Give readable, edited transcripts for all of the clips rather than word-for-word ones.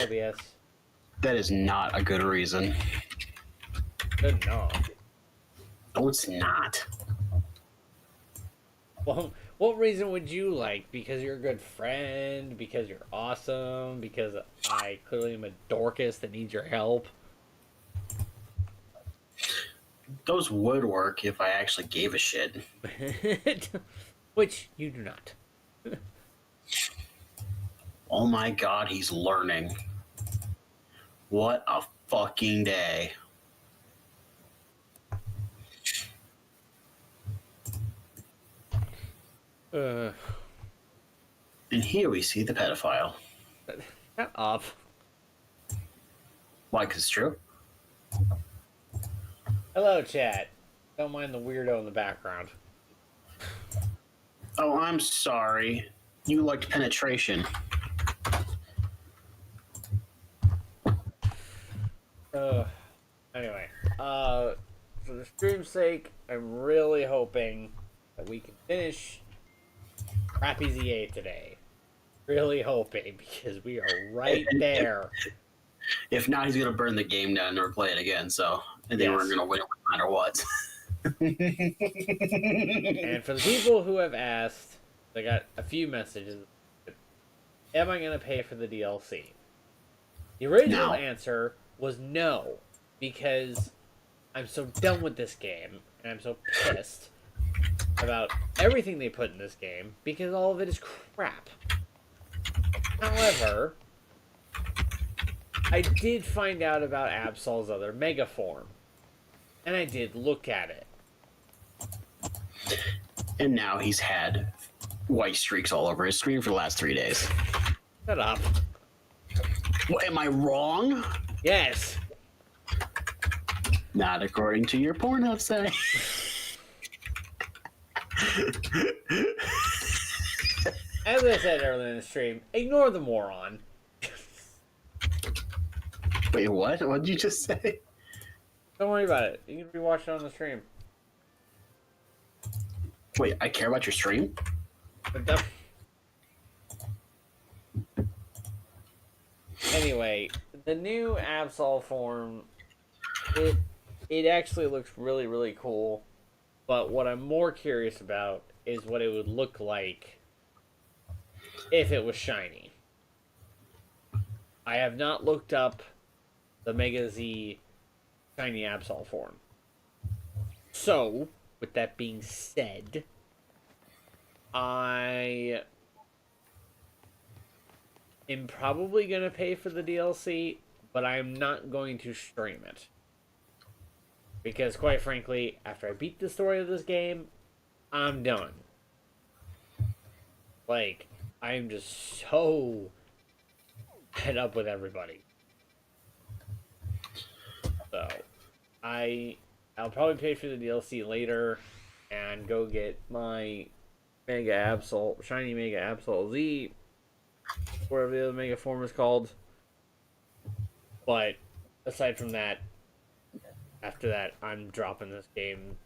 LBS. That is not a good reason. Good enough. No, it's not. Well, what reason would you like? Because you're a good friend? Because you're awesome? Because I clearly am a Dorcas that needs your help? Those would work if I actually gave a shit. Which you do not. Oh my god, he's learning. What a fucking day. Uh, And here we see the pedophile. Shut up. Why? Because it's true? Hello, chat. Don't mind the weirdo in the background. Oh, I'm sorry. You liked penetration. Uh, anyway, for the stream's sake, I'm really hoping that we can finish Crappy Z8 today. Really hoping, because we are right there. If not, he's gonna burn the game down and never play it again. So, and then Yes. we're gonna win no matter what. And for the people who have asked, I got a few messages. Am I going to pay for the DLC? The original No. answer was no, because I'm so done with this game, and I'm so pissed about everything they put in this game, because all of it is crap. However, I did find out about Absol's other mega form, and I did look at it. And now he's had white streaks all over his screen for the last 3 days. Shut up. What, am I wrong? Yes. Not according to your Pornhub site. As I said earlier in the stream, ignore the moron. Wait, what? What did you just say? Don't worry about it. You can rewatch it on the stream. Wait, I care about your stream? Anyway, the new Absol form, it actually looks really, really cool. But what I'm more curious about is what it would look like if it was shiny. I have not looked up the Mega Z shiny Absol form. So, with that being said, I am probably going to pay for the DLC, but I'm not going to stream it. Because, quite frankly, after I beat the story of this game, I'm done. Like, I'm just so fed up with everybody. So, I'll probably pay for the DLC later and go get my Mega Absol, Shiny Mega Absol Z, whatever the other Mega form is called. But aside from that, after that, I'm dropping this game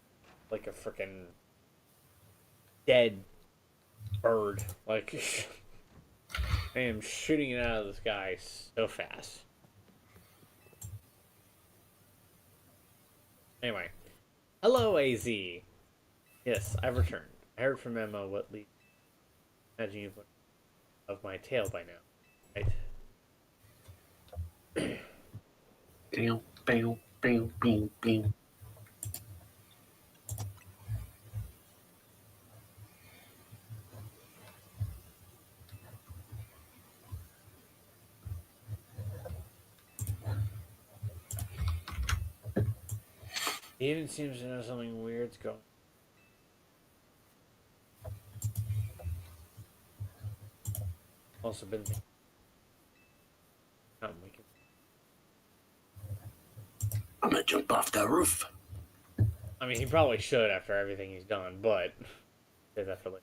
like a freaking dead bird. Like, I am shooting it out of the sky so fast. Anyway, hello AZ. Yes, I've returned. I heard from Emma what leads. Imagine you've looked of my tail by now, right? Bam, bam, bam, bam, bam. He even seems to know something weird's going. Also been thinking. We can. I'm gonna jump off that roof. I mean, he probably should after everything he's done, but save that for later.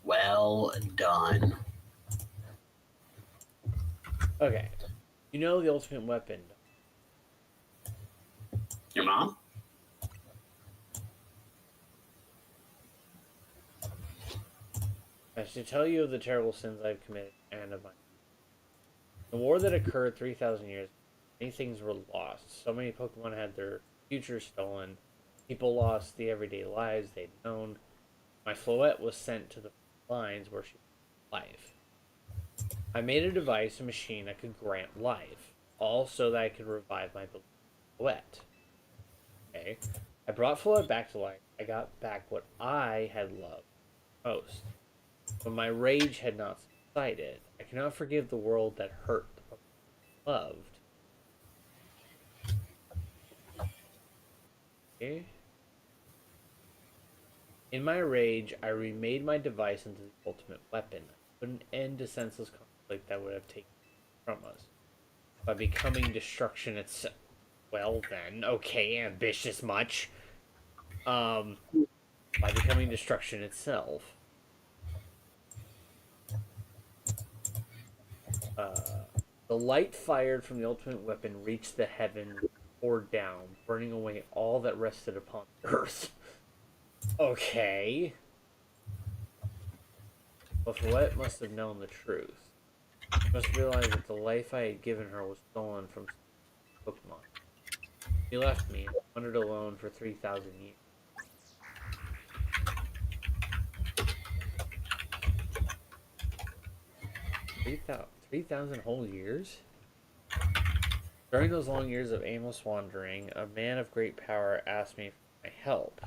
Well done. Okay, you know the ultimate weapon. Your mom? I should tell you of the terrible sins I've committed and of my. The war that occurred 3,000 years, many things were lost. So many Pokemon had their future stolen. People lost the everyday lives they'd known. My Floette was sent to the lines where she was alive. I made a device, a machine that could grant life, all so that I could revive my Floette. Okay. I brought Floette back to life. I got back what I had loved most. But my rage had not subsided. I cannot forgive the world that hurt the Pokemon I loved. Okay. In my rage, I remade my device into the ultimate weapon. I put an end to senseless conflict that would have taken from us. By becoming destruction itself. Well then, okay, ambitious much. By becoming destruction itself. The light fired from the ultimate weapon reached the heaven, poured down, burning away all that rested upon the earth. Okay. But Floette must have known the truth. She must realize that the life I had given her was stolen from Pokemon. She left me and wandered alone for 3,000 years. 3,000 whole years? During those long years of aimless wandering, a man of great power asked me for my help.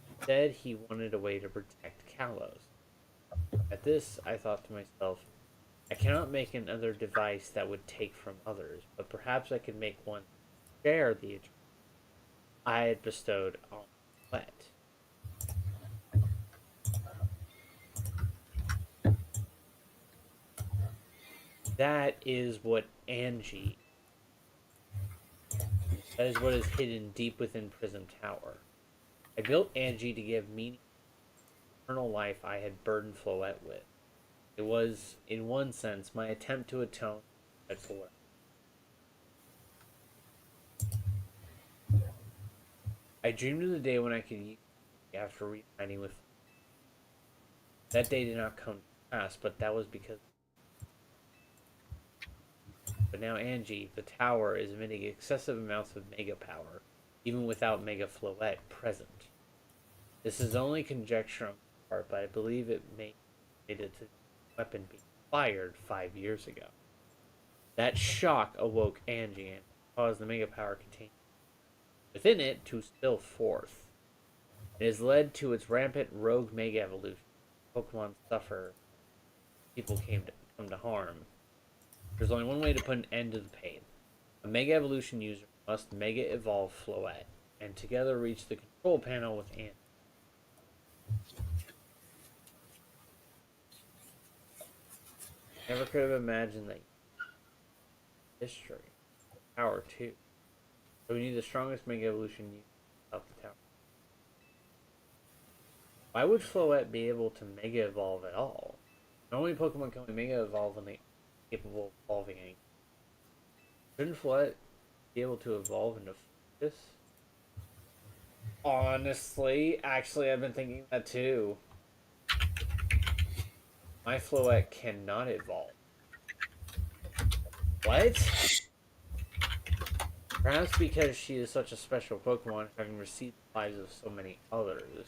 He said he wanted a way to protect Kalos. At this, I thought to myself, I cannot make another device that would take from others, but perhaps I could make one share the eternity I had bestowed on Floette. That is what Angie. That is what is hidden deep within Prism Tower. I built Angie to give meaning to the eternal life I had burdened Floette with. It was, in one sense, my attempt to atone for Floette. I dreamed of the day when I could use it after reuniting with. That day did not come to pass, but that was because. But now Angie, the tower, is emitting excessive amounts of Mega power, even without Mega Floette present. This is only conjecture on my part, but I believe it may be related to the weapon being fired 5 years ago. That shock awoke Angie and caused the Mega power contained within it to spill forth. It has led to its rampant rogue Mega evolution. Pokemon suffer. People come to harm. There's only one way to put an end to the pain. A Mega Evolution user must Mega Evolve Floette, and together reach the control panel with Angie. Never could have imagined that history. Power too. So we need the strongest Mega Evolution user out the tower. Why would Floette be able to Mega Evolve at all? Normally Pokemon can only Mega Evolve when they capable of evolving anything. Shouldn't Floette be able to evolve into this? Honestly, actually, I've been thinking that too. My Floette cannot evolve. What? Perhaps because she is such a special Pokemon, having received the lives of so many others.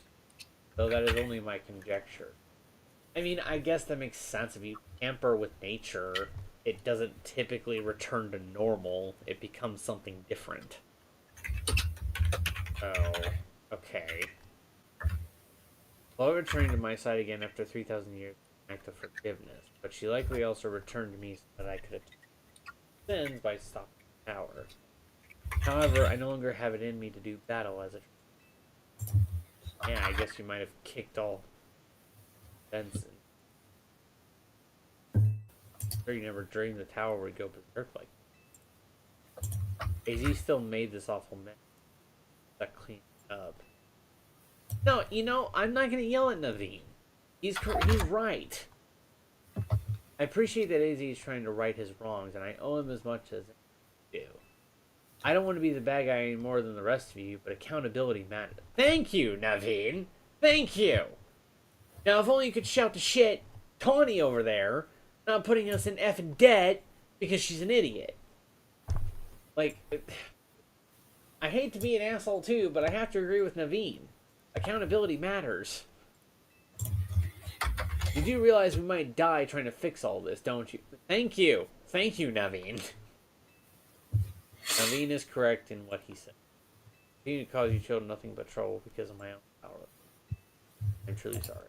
Though that is only my conjecture. I mean, I guess that makes sense. If you tamper with nature, it doesn't typically return to normal. It becomes something different. Oh, okay. Well, returning to my side again after 3,000 years, an act of forgiveness. But she likely also returned to me so that I could atone sins by stopping the tower. However, I no longer have it in me to do battle as a. Yeah, I guess you might have kicked all Benson. Sure, you never dreamed the tower would go berserk like that. AZ still made this awful mess. That cleaned up. No, you know, I'm not gonna yell at Naveen. He's right. I appreciate that AZ is trying to right his wrongs, and I owe him as much as I do. I don't want to be the bad guy any more than the rest of you, but accountability matters. Thank you, Naveen. Thank you. Now, if only you could shout to shit Tawny over there not putting us in effing debt because she's an idiot. Like, I hate to be an asshole too, but I have to agree with Naveen. Accountability matters. You do realize we might die trying to fix all this, don't you? Thank you. Thank you, Naveen. Naveen is correct in what he said. I need to cause you children nothing but trouble because of my own power. I'm truly sorry.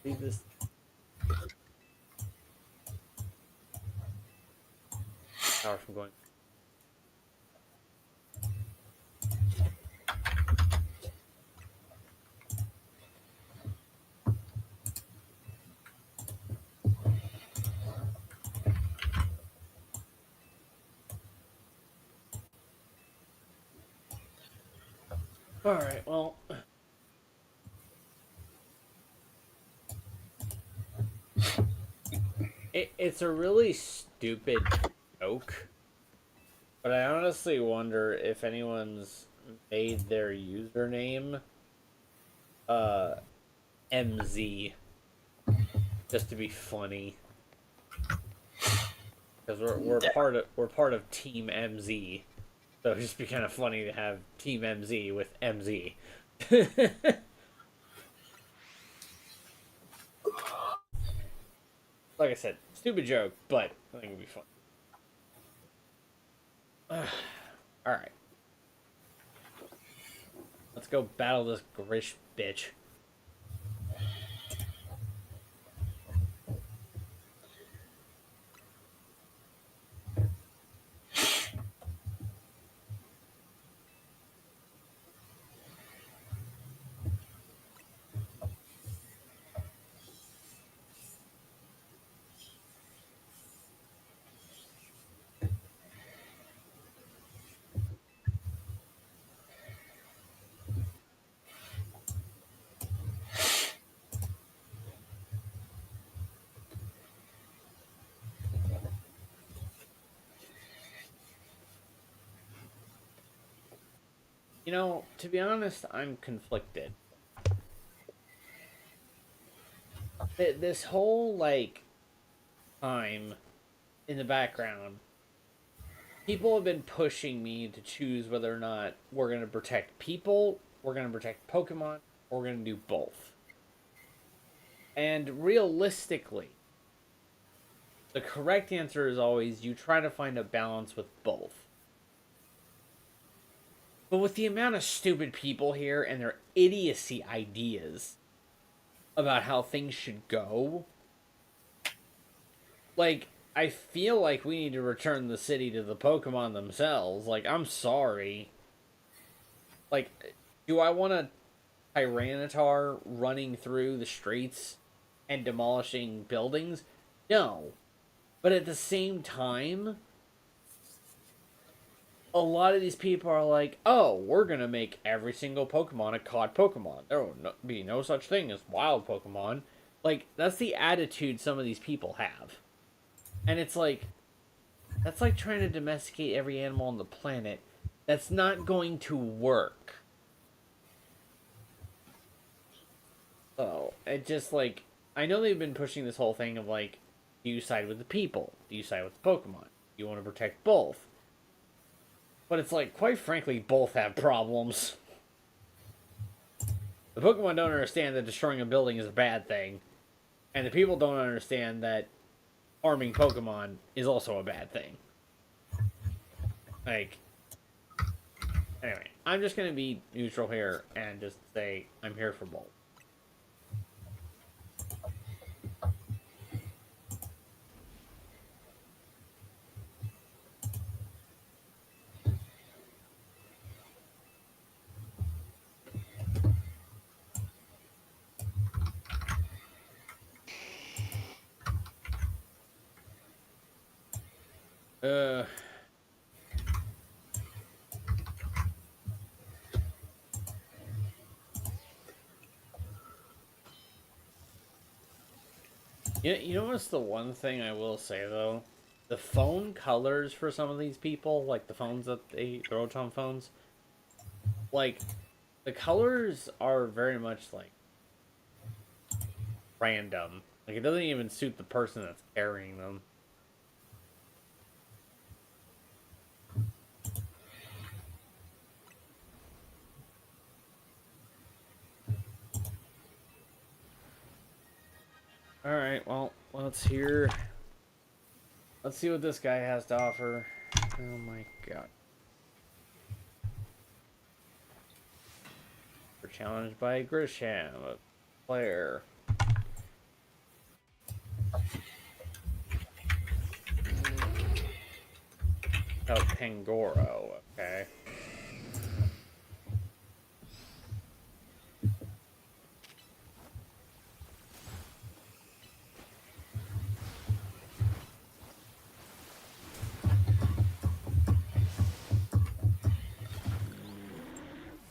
Leave this. Power from going. Alright, well. It's a really stupid joke. But I honestly wonder if anyone's made their username MZ just to be funny. Because we're part of Team MZ. So it'd just be kind of funny to have Team MZ with MZ. Like I said, stupid joke, but I think it'd be fun. Alright. Let's go battle this Grish bitch. You know, to be honest, I'm conflicted. This whole, like, time in the background, people have been pushing me to choose whether or not we're going to protect people, we're going to protect Pokemon, or we're going to do both. And realistically, the correct answer is always you try to find a balance with both. But with the amount of stupid people here and their idiocy ideas about how things should go, like, I feel like we need to return the city to the Pokemon themselves. Like, I'm sorry. Like, do I want a Tyranitar running through the streets and demolishing buildings? No. But at the same time, a lot of these people are like, oh, we're going to make every single Pokemon a caught Pokemon. There will be no such thing as wild Pokemon. Like, that's the attitude some of these people have. And it's like, that's like trying to domesticate every animal on the planet. That's not going to work. So, it just like, I know they've been pushing this whole thing of like, do you side with the people? Do you side with the Pokemon? You want to protect both? But it's like, quite frankly, both have problems. The Pokemon don't understand that destroying a building is a bad thing. And the people don't understand that harming Pokemon is also a bad thing. Like, anyway, I'm just going to be neutral here and just say I'm here for both. Uh... You know what's the one thing I will say, though? The phone colors for some of these people, like the phones that the Rotom phones, like, the colors are very much, like, random. Like, it doesn't even suit the person that's carrying them. Alright, well, let's hear... Let's see what this guy has to offer. Oh my god. We're challenged by Grisham, a player. Oh, Pangoro, okay.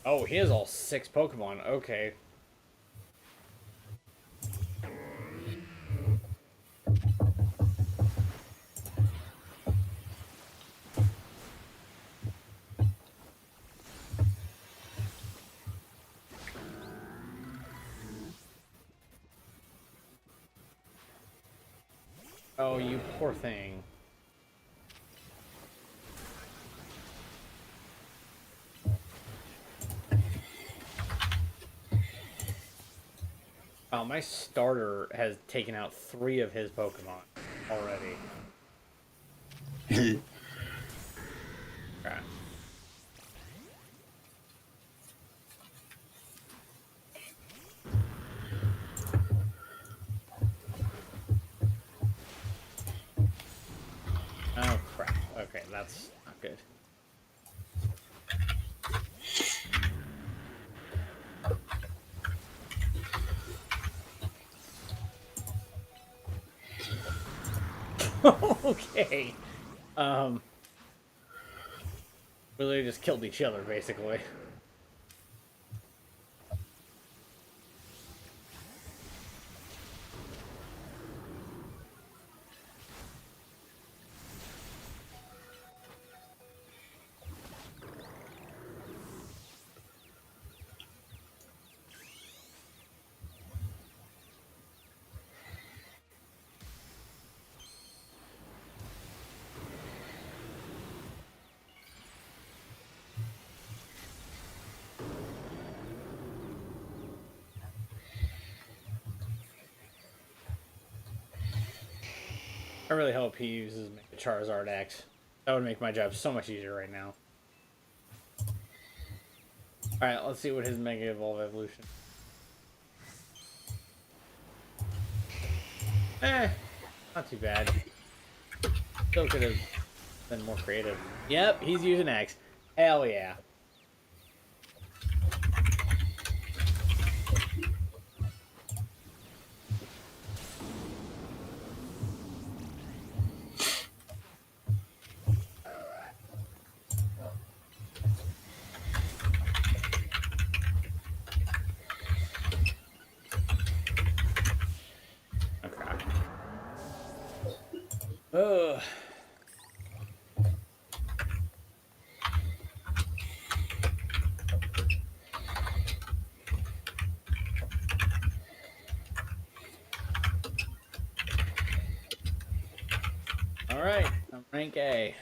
Oh, he has all 6 Pokemon, okay. Oh, you poor thing. Oh, my starter has taken out 3 of his Pokemon already. Okay. Oh, crap. Okay, that's not good. Okay. We literally just killed each other, basically. I really hope he uses Mega Charizard X. That would make my job so much easier right now. Alright, let's see what his Mega Evolve evolution. Not too bad. Still could have been more creative. Yep, he's using X. Hell yeah. Okay. Ugh. Alright, I'm rank A.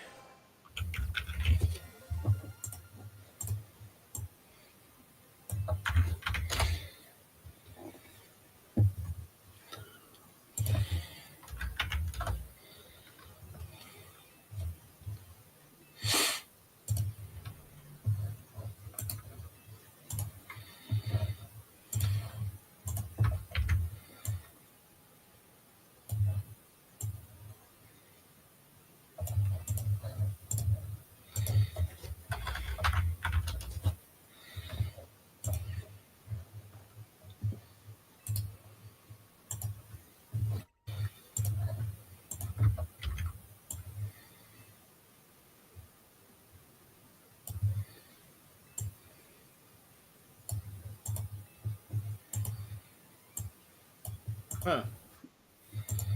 Huh.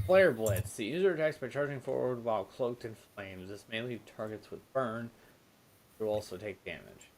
Flare Blitz. The user attacks by charging forward while cloaked in flames. This may leave targets with burn. It will also take damage.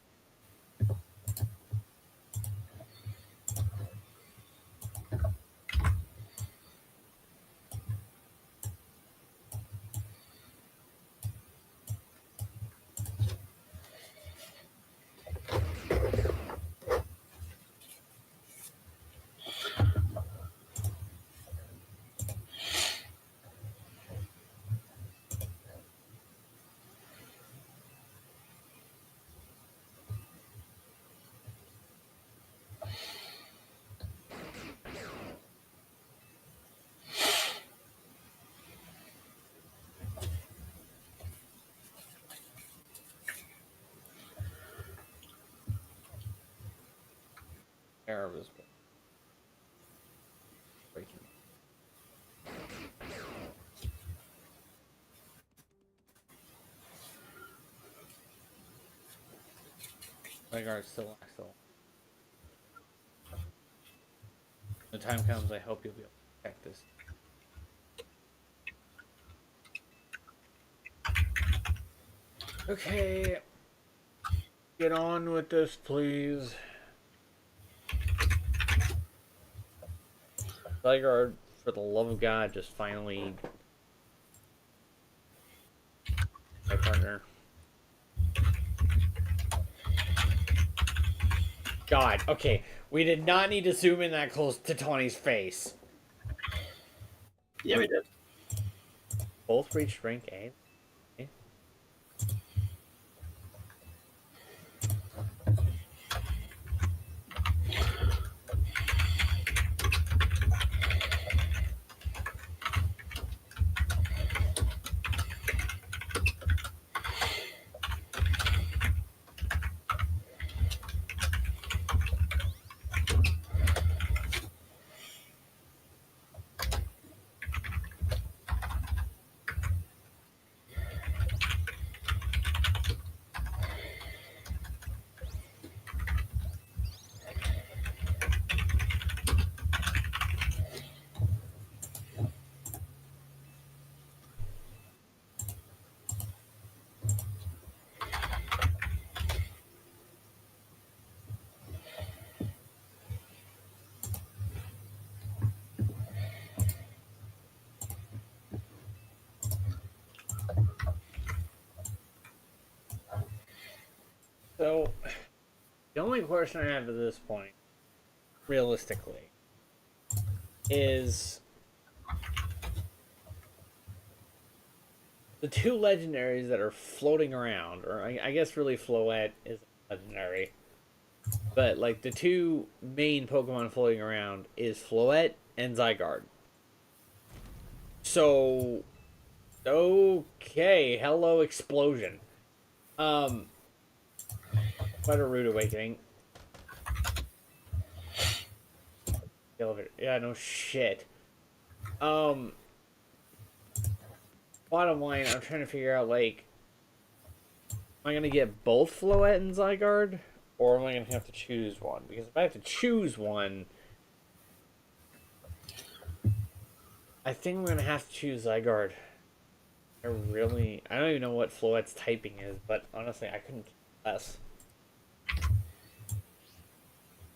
care of his breaking. Zygarde still excellent. When the time comes, I hope you'll be able to protect this. Okay. Get on with this, please. Zygarde, for the love of God, just finally my partner. God, okay. We did not need to zoom in that close to Tawny's face. Yeah, we did. Both reached rank A. So, the only question I have at this point, realistically, is the two legendaries that are floating around, or I guess really Floette is legendary, but like the two main Pokemon floating around is Floette and Zygarde. So, okay, hello explosion. Quite a rude awakening. Yeah, no shit. Bottom line, I'm trying to figure out, like, am I gonna get both Floette and Zygarde, or am I gonna have to choose one? Because if I have to choose one, I think I'm gonna have to choose Zygarde. I don't even know what Floette's typing is, but honestly, I couldn't care less.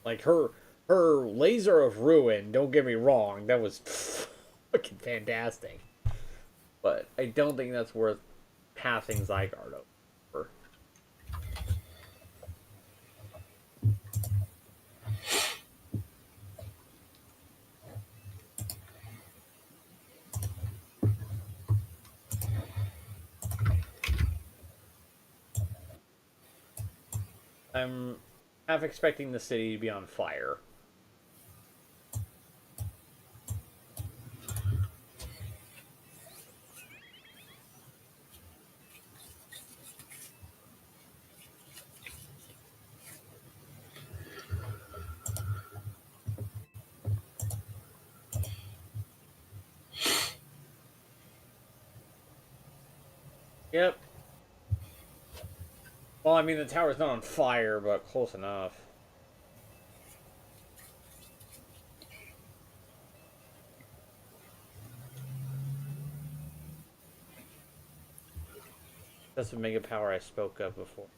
Like her laser of ruin. Don't get me wrong, that was fucking fantastic. But I don't think that's worth passing Zygarde over. I'm half expecting the city to be on fire. Yep. Well, I mean, the tower's not on fire, but close enough. That's the mega power I spoke of before.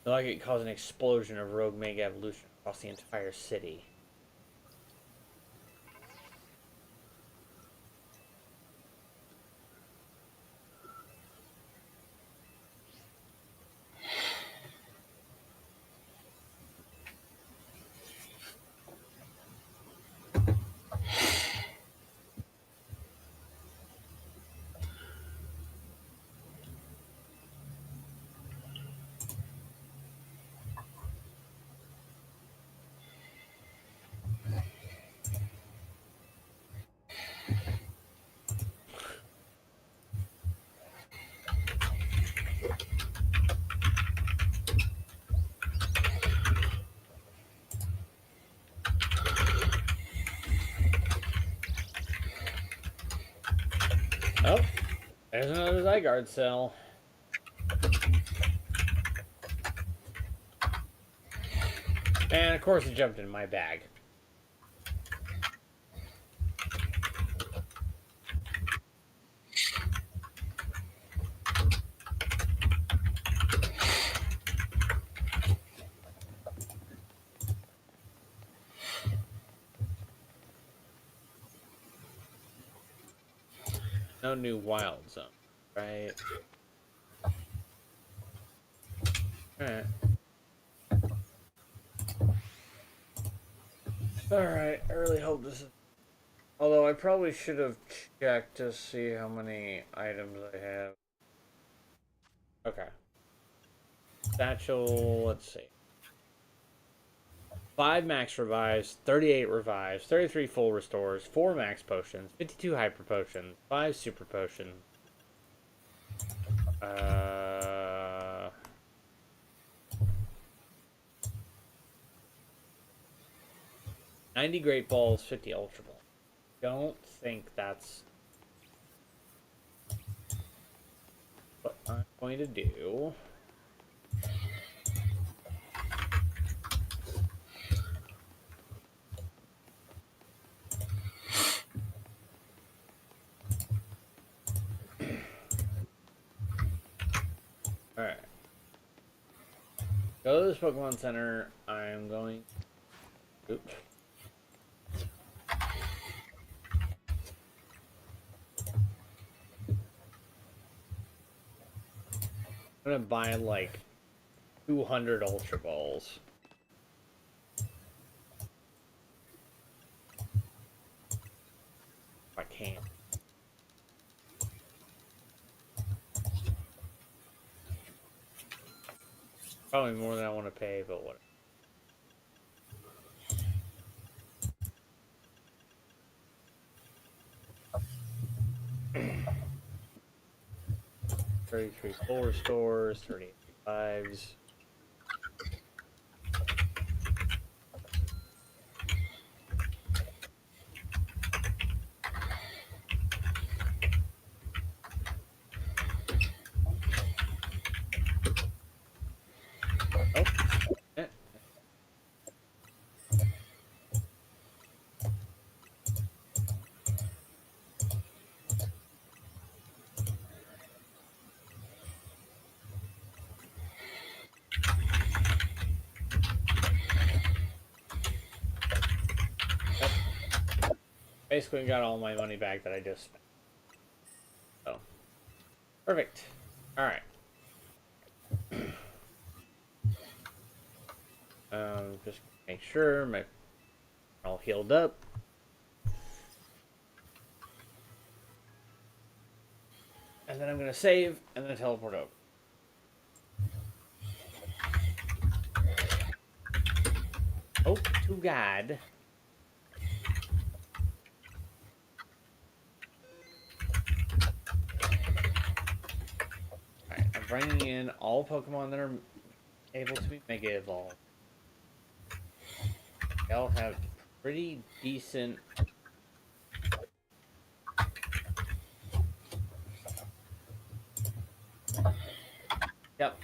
Like it caused an explosion of rogue mega evolution across the entire city. Oh, there's another Zygarde cell. And of course it jumped in my bag. No new wild zone, right? Alright. Alright, I really hope this is... Although I probably should have checked to see how many items I have. Okay. Satchel, let's see. 5 max revives, 38 revives, 33 full restores, 4 max potions, 52 hyper potions, 5 super potions. 90 great balls, 50 ultra balls. Don't think that's what I'm going to do. Alright. Go to this Pokemon Center. I'm going... Oops. I'm gonna buy like 200 Ultra Balls. If I can. Probably more than I want to pay, but whatever. $33 full restores, 38 revives. Oh, eh. Yep. Basically got all my money back that I just spent. So, perfect. All right. Just make sure my all healed up. And then I'm gonna save and then teleport over. Oh, to God. Alright, I'm bringing in all Pokemon that are able to be Mega Evolved. They all have pretty decent... Yep.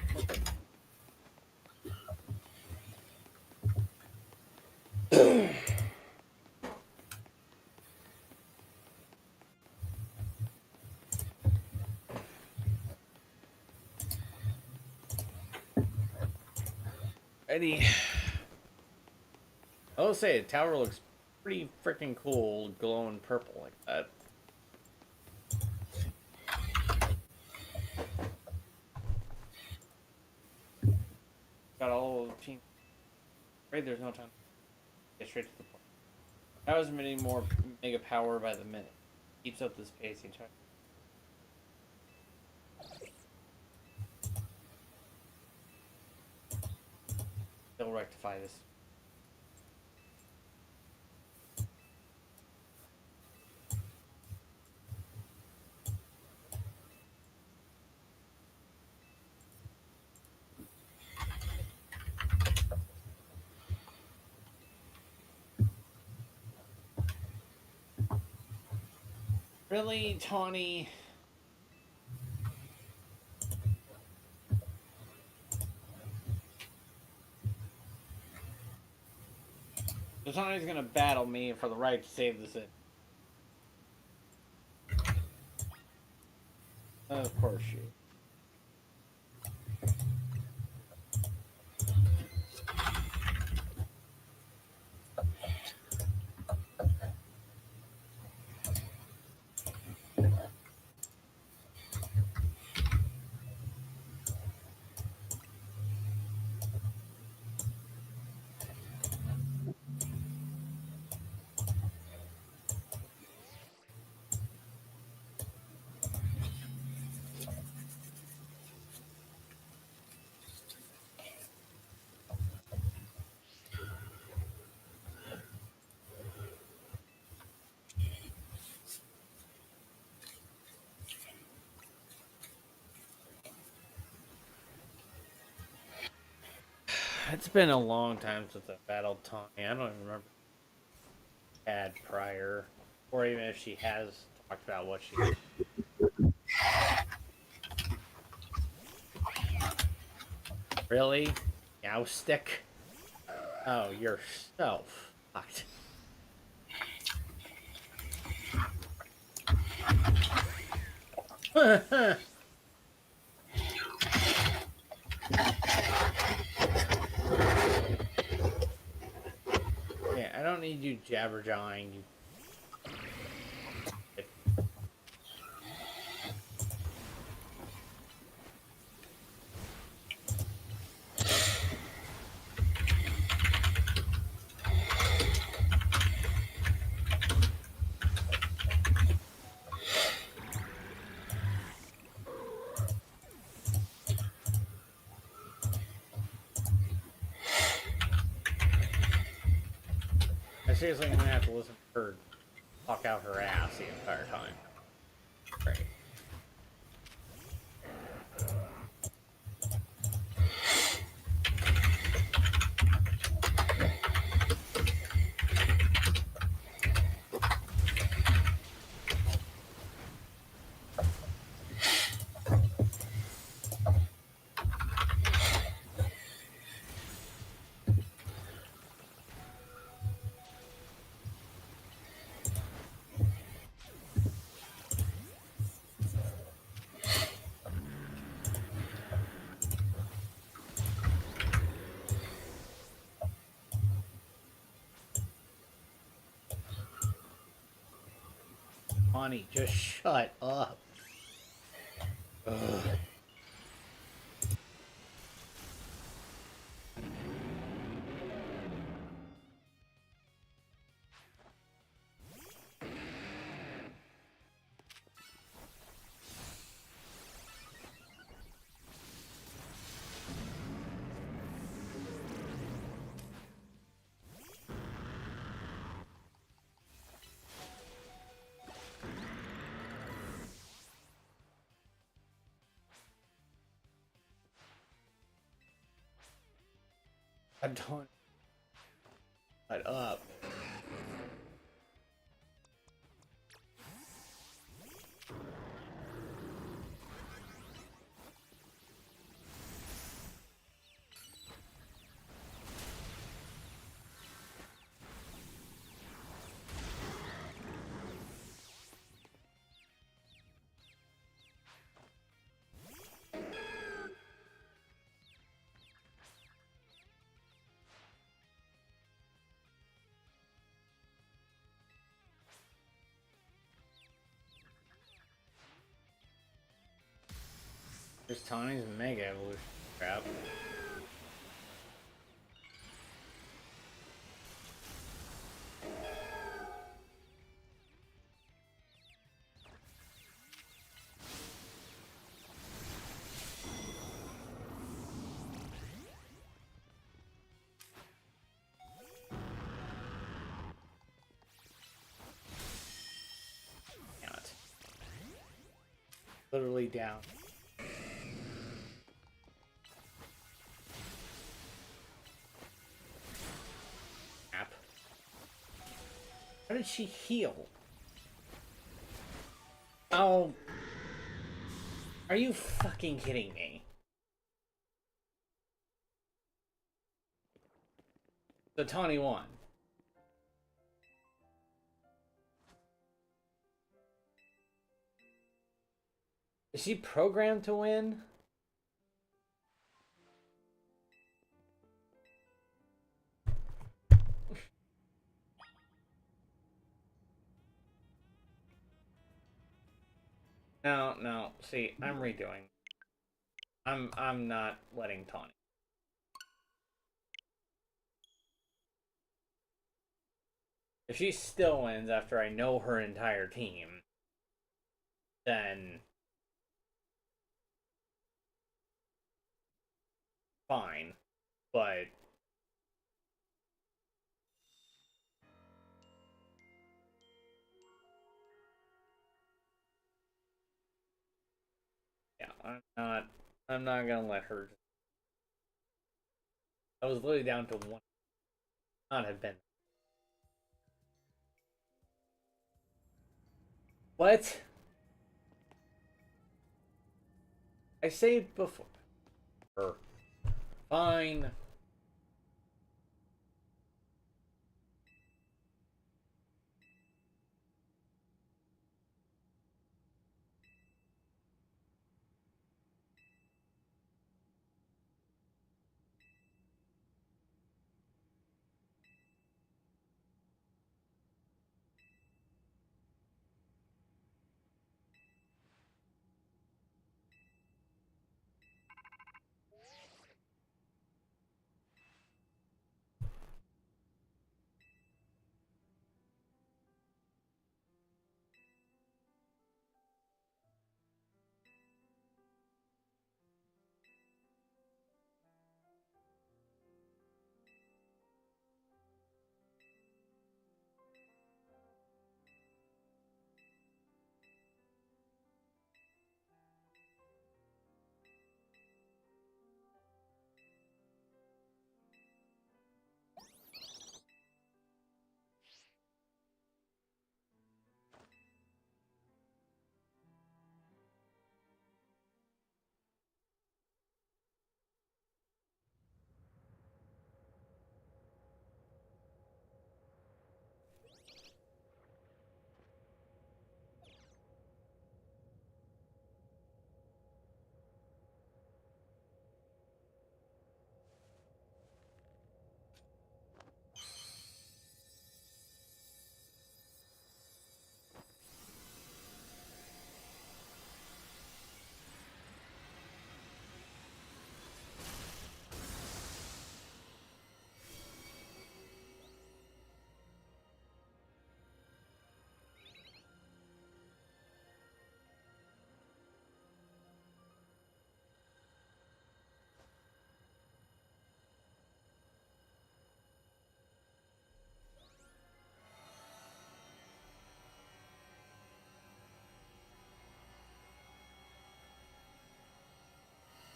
Ready. I'll say the tower looks pretty freaking cool, glowing purple like that. Got all the team. Right, there's no time. Get straight to the point. I was emitting more mega power by the minute. Keeps up this pace each time. They'll rectify this. Really, Tawny? So Tawny's gonna battle me for the right to save the city. Of course she. It's been a long time since I battled Tawny. I don't even remember had prior, or even if she has talked about what she. Really? Yow stick? Oh, yourself. Fucked. Yeah, I don't need you jabberjawing. You. I seriously am gonna have to listen to her talk out her ass the entire time. Great. Honey, just shut up. Ugh. I don't. Shut up. There's Tawny's Mega Evolution crap. Damn it. Literally down. Crap. How did she heal? Oh. Are you fucking kidding me? So Tawny won. Is she programmed to win? No, no. See, I'm redoing. I'm not letting Tawny. If she still wins after I know her entire team, then fine. But yeah, I'm not gonna let her. I was literally down to one. Not have been. What? I saved before. Fine.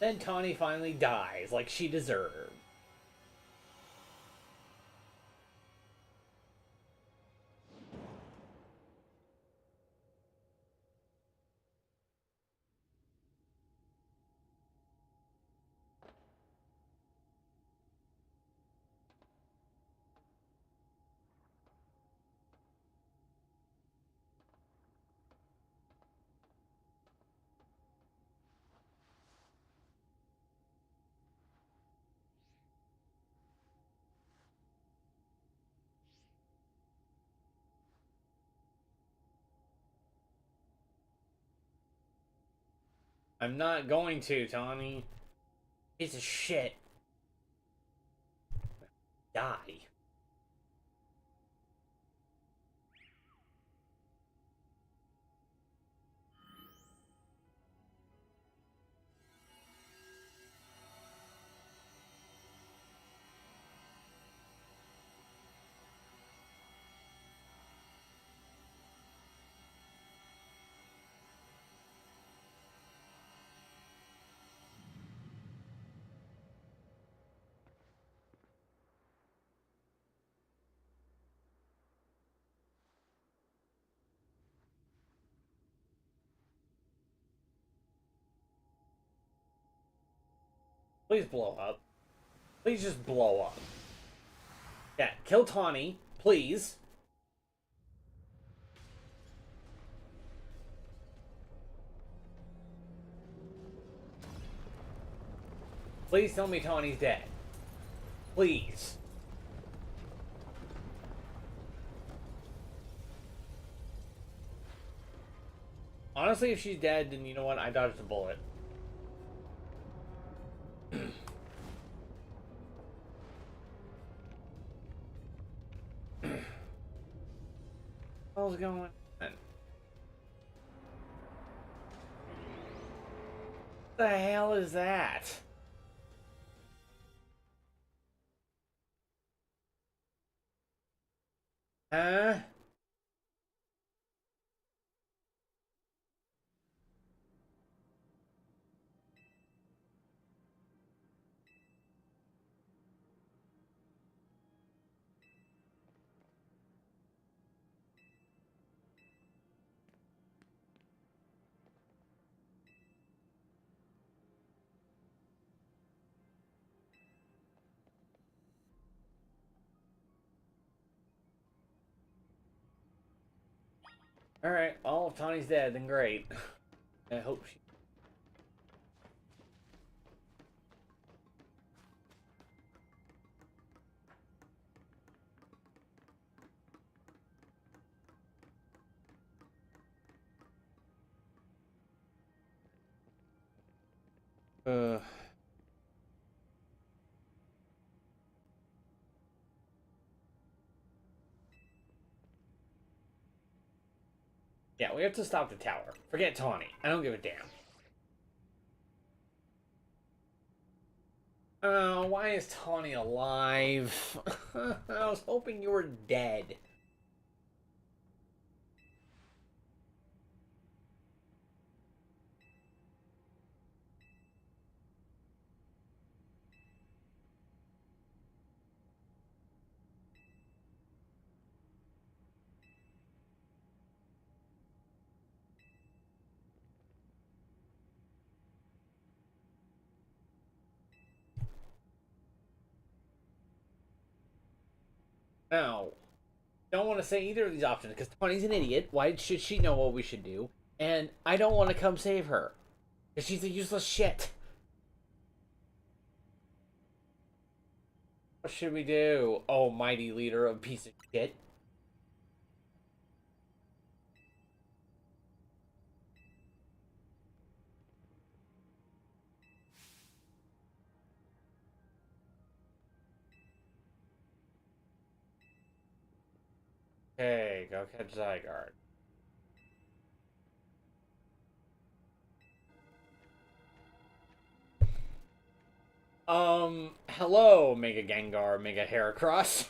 Then Tawny finally dies, like she deserved. I'm not going to, Tawny. Piece of shit. Die. Please blow up. Please just blow up. Yeah, kill Tawny, please. Please tell me Tawny's dead. Please. Honestly, if she's dead, then you know what? I dodged a bullet. What's going on? What the hell is that? Huh? Alright, well, if Tawny's dead, then great. I hope she... Uh... Yeah, we have to stop the tower. Forget Tawny. I don't give a damn. Oh, why is Tawny alive? I was hoping you were dead. No. Don't want to say either of these options because Tawny's an idiot. Why should she know what we should do? And I don't want to come save her because she's a useless shit. What should we do? Oh, mighty leader of piece of shit. Okay, go catch Zygarde. Hello, Mega Gengar, Mega Heracross.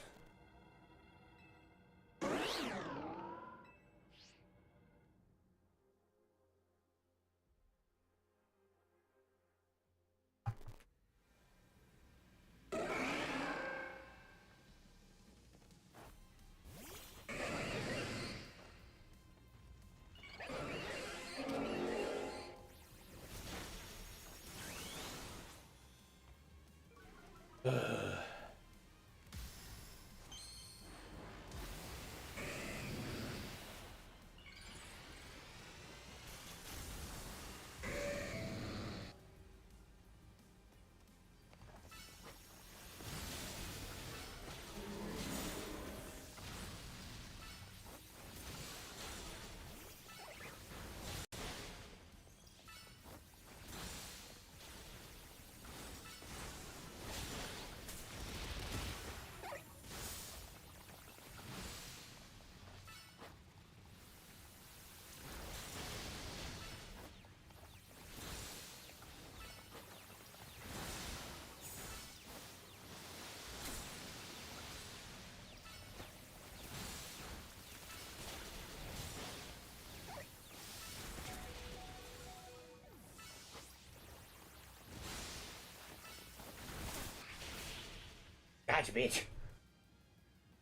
Gotcha, bitch.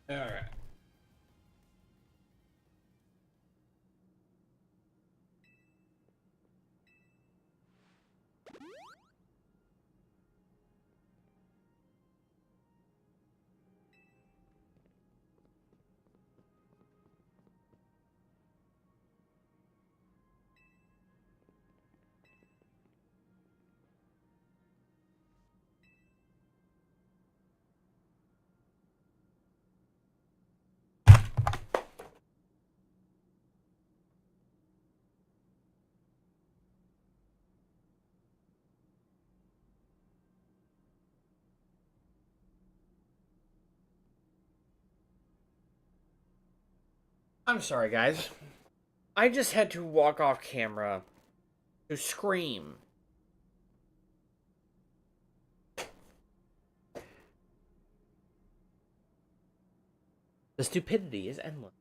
Alright. I'm sorry, guys. I just had to walk off camera to scream. The stupidity is endless.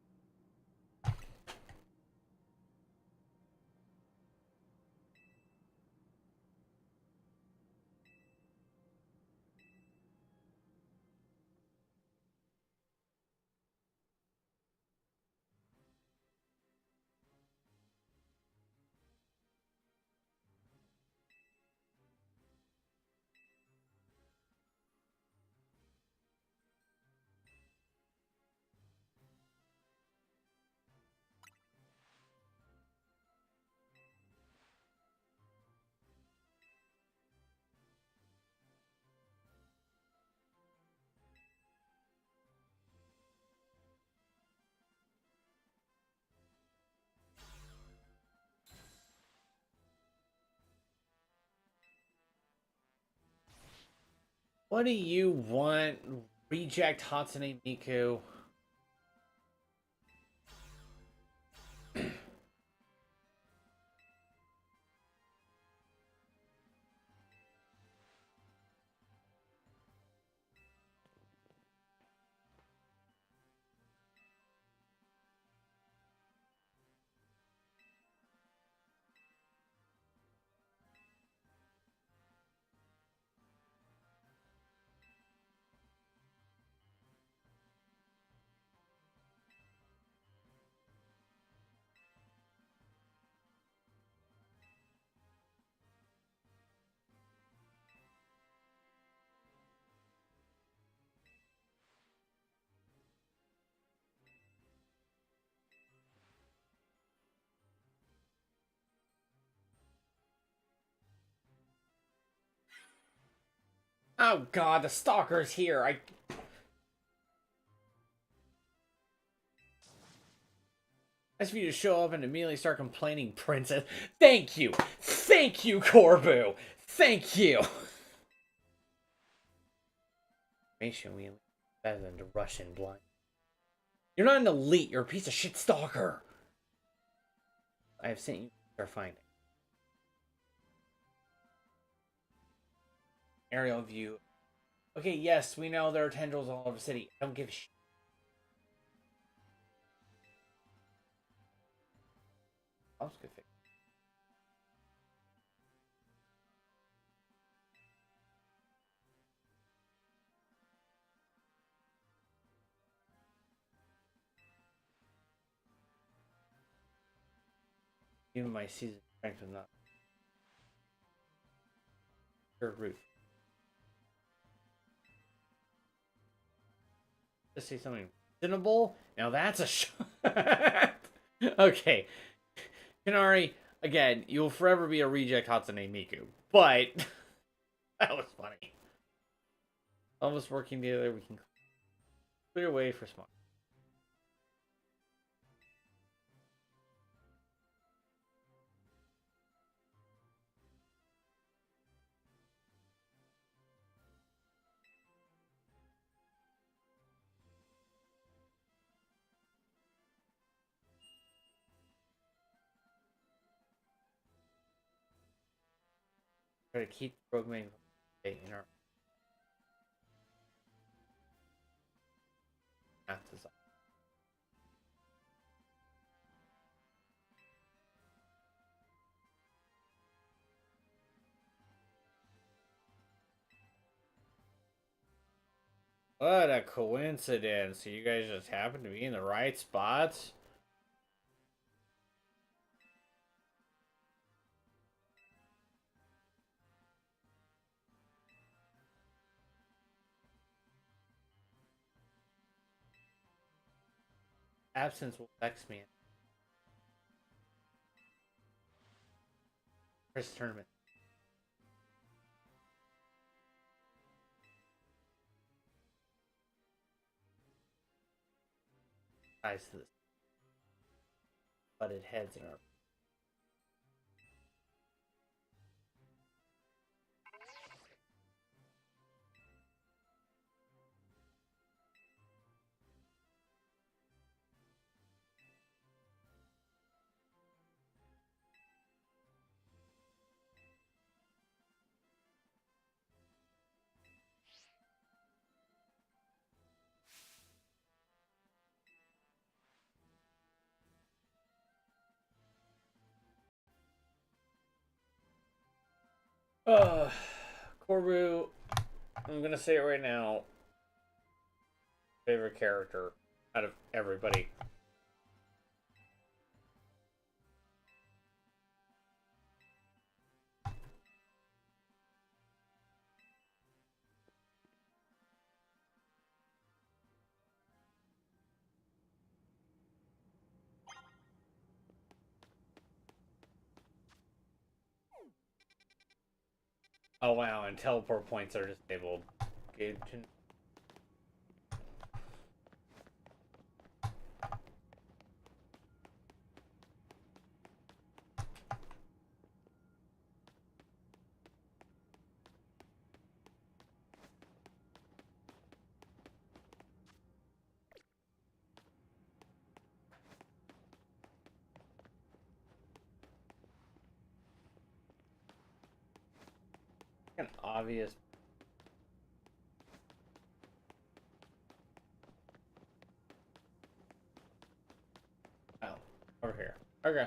What do you want, reject Hatsune Miku? Oh god, the stalker's here. Nice for you to show up and immediately start complaining, princess. Thank you! Thank you, Corbu! Thank you! Information we better than to rush in blind. You're not an elite, you're a piece of shit stalker! I have sent you our finding. Aerial view. Okay, yes, we know there are tendrils all over the city. I don't give a shit. I was good fix. Even my season strength was not. Your roof. Just say something reasonable. Now that's a shot. Okay. Kanari, again, you'll forever be a reject Hatsune Miku. But that was funny. Almost working together, we can clear a way for smart. Try to keep the programming in our math design. What a coincidence. You guys just happen to be in the right spots. Absence will vex me. First tournament. Ties to this. Butted heads in our. Uh, Corbu, I'm gonna say it right now. Favorite character out of everybody. Oh wow, and teleport points are disabled. Good to an obvious. Oh, over here. Okay.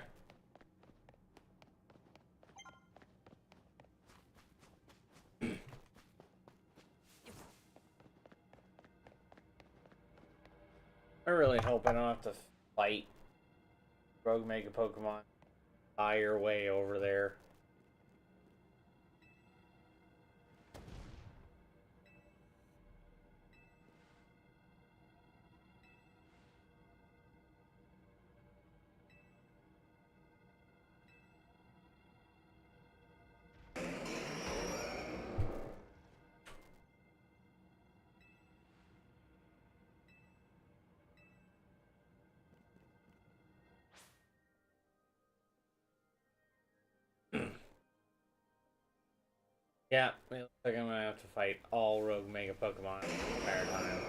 I really hope I don't have to fight Rogue Mega Pokemon. Die your way over there. Yeah, it looks like I'm gonna have to fight all Rogue Mega Pokemon the entire time.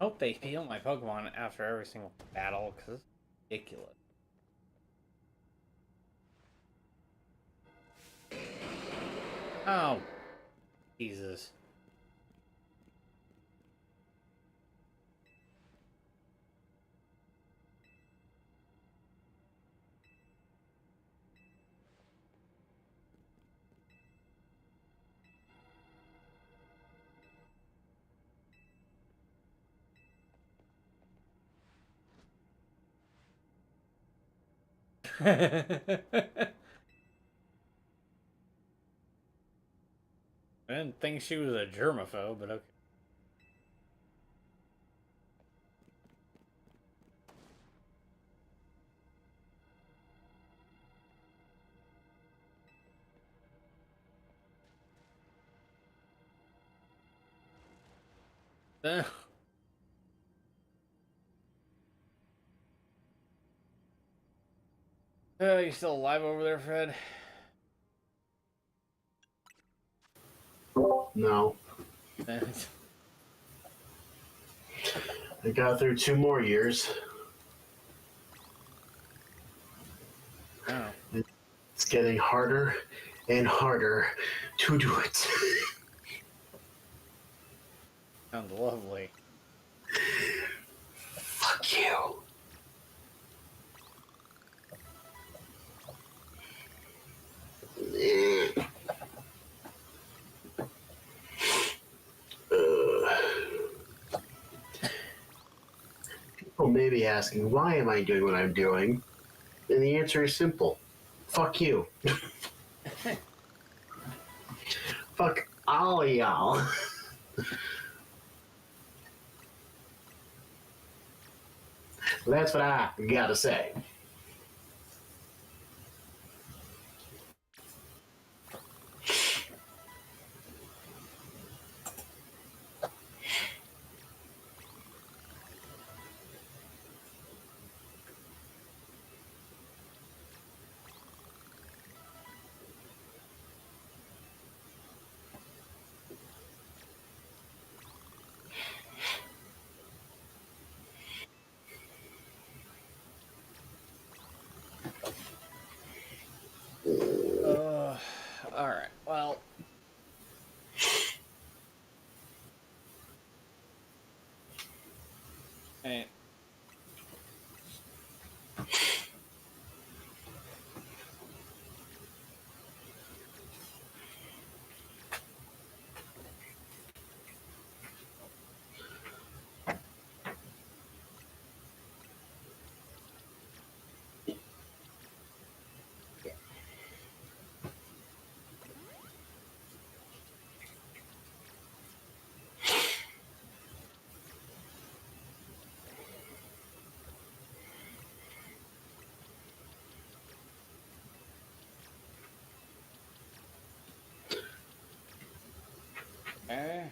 Hope they heal my Pokemon after every single battle, because it's ridiculous. Oh, Jesus. I didn't think she was a germaphobe, but okay. You still alive over there, Fred? No. I got through 2 more years. getting harder and harder to do it. Sounds lovely. Fuck you. People may be asking, why am I doing what I'm doing? And the answer is simple. Fuck you. Fuck all y'all. That's what I gotta say. Alright, well. Hey. Okay.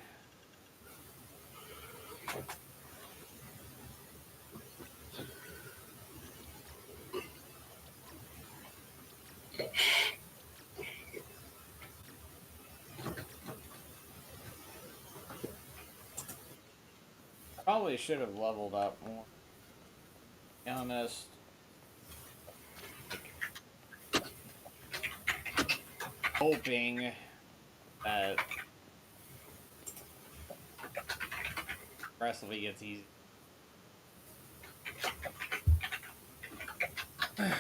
Probably should have leveled up more. To be honest. Hoping that progressively gets easy. Okay.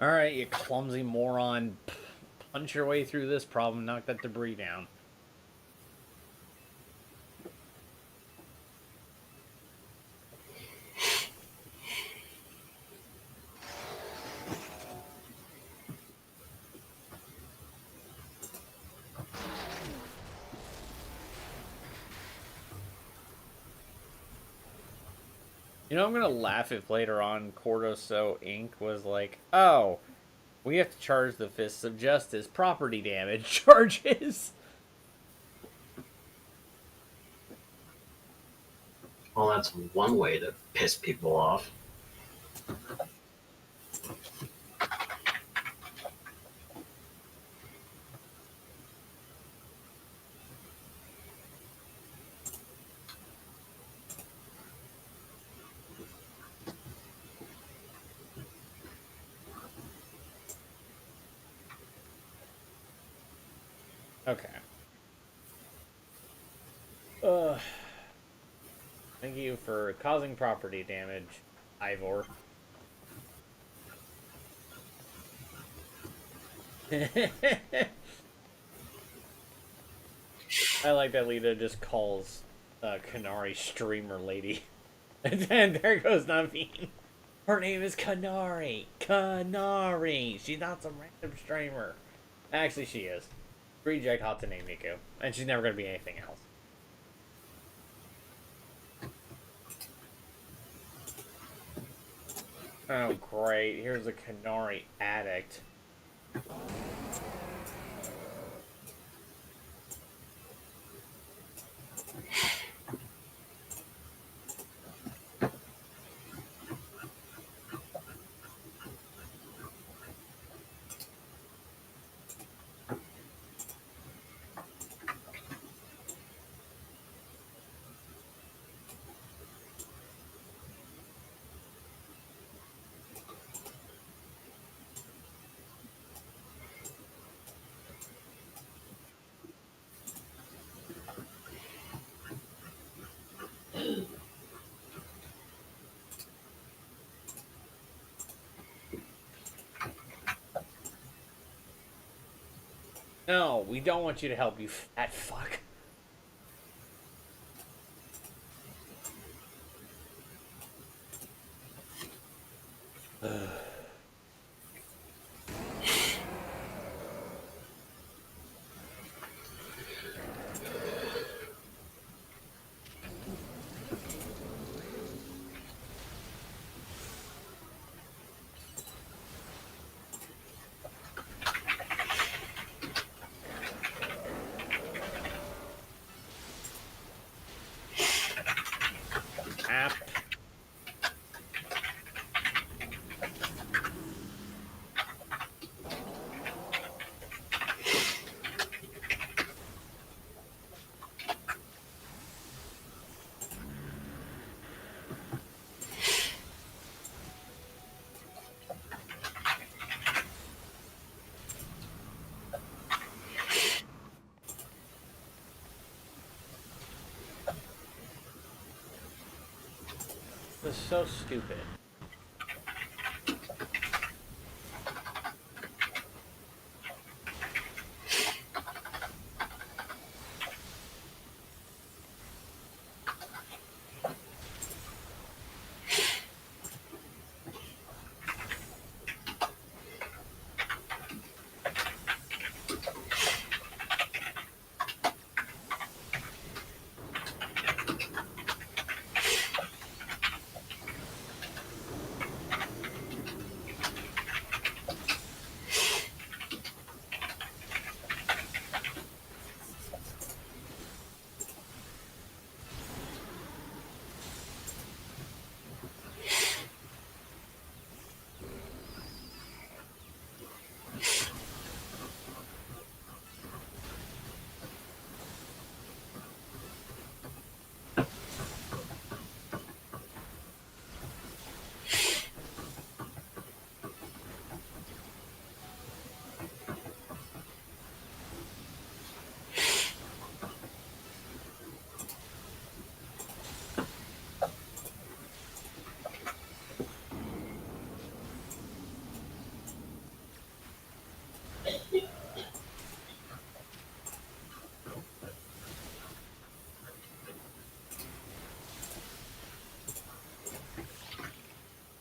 Alright, you clumsy moron. Punch your way through this problem, knock that debris down. You know, I'm gonna laugh if later on Cordoso Inc. was like, oh, we have to charge the Fists of Justice property damage charges. Well, that's one way to piss people off. Okay. Thank you for causing property damage, Ivor. I like that Lita just calls Kanari streamer lady. And there goes Naveen. Her name is Kanari. Kanari. She's not some random streamer. Actually, she is. Reject Hatsune Miku. And she's never going to be anything else. Oh, great. Here's a Kanari addict. No, we don't want you to help, you fat fuck. App. This is so stupid.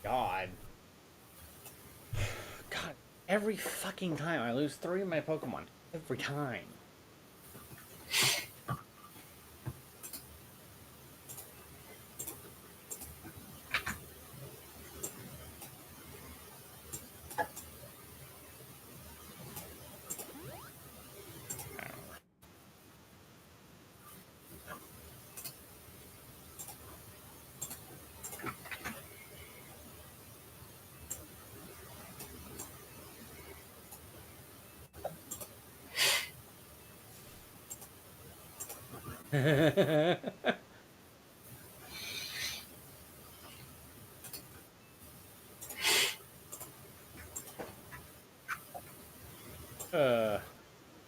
God. God, every fucking time I lose 3 of my Pokemon. Every time.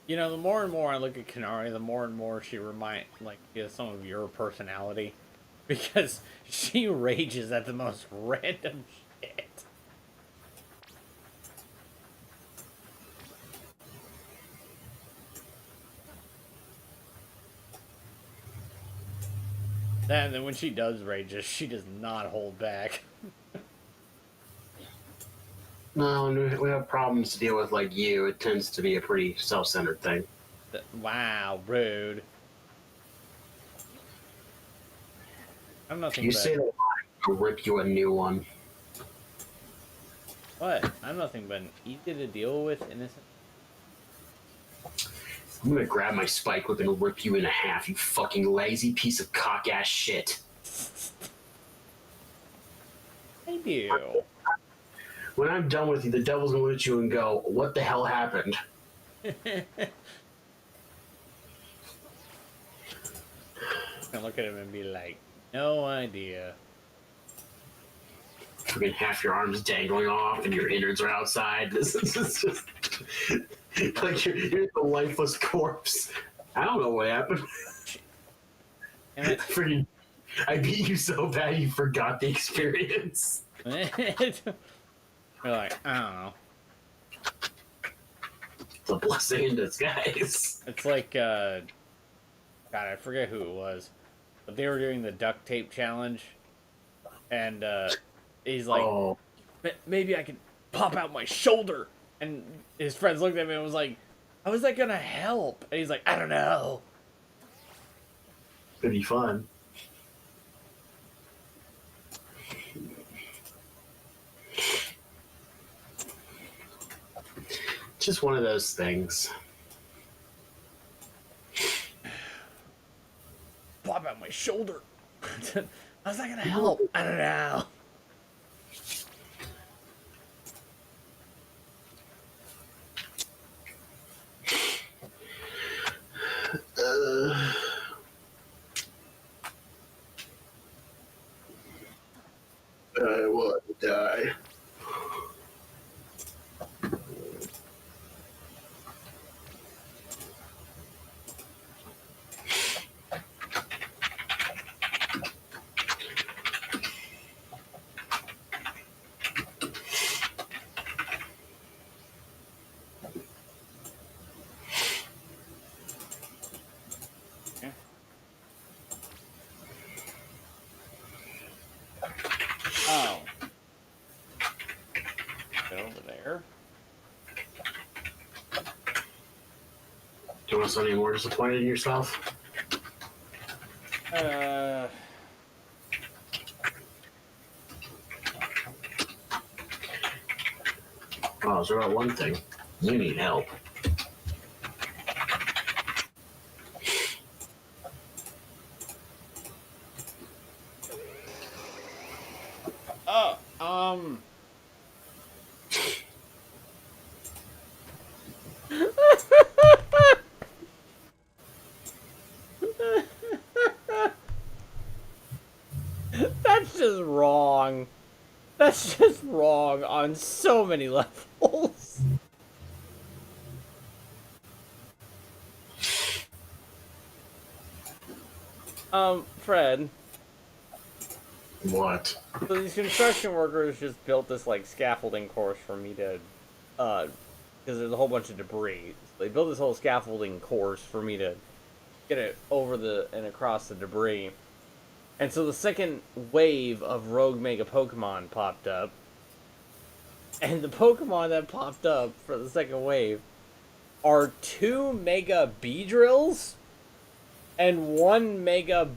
You know, the more and more I look at Kanari, the more and more she has some of your personality. Because she rages at the most random shit. And then when she does rage, she does not hold back. No, when we have problems to deal with like you, it tends to be a pretty self-centered thing. Wow, rude. I'm nothing You but... say that I'll rip you a new one. What? I'm nothing but an easy to deal with innocent... I'm gonna grab my spike whip and rip you in half, you fucking lazy piece of cock-ass shit. I do. When I'm done with you, the devil's gonna look at you and go, what the hell happened? I look at him and be like, no idea. Fucking half your arms dangling off and your innards are outside. This is just like you're the lifeless corpse. I don't know what happened. Freaking, I beat you so bad you forgot the experience. We're like, I don't know. It's a blessing in disguise. It's like, God, I forget who it was, but they were doing the duct tape challenge, and he's like, Oh, maybe I can pop out my shoulder. And his friends looked at me and was like, how is that gonna help? And he's like, I don't know. could be fun. Just one of those things. Pop out my shoulder. How's that gonna help? I don't know. I want to die. Oh. Get over there. Do you want to sound any more disappointed in yourself? Oh, is there about one thing? You need help. Oh, that's just wrong. That's just wrong on so many levels. Fred, What? so these construction workers just built this, like, scaffolding course for me to, because there's a whole bunch of debris. So they built this whole scaffolding course for me to get it over the, and across the debris. And so the second wave of Rogue Mega Pokemon popped up. And the Pokemon that popped up for the second wave are 2 Mega Beedrills and 1 Mega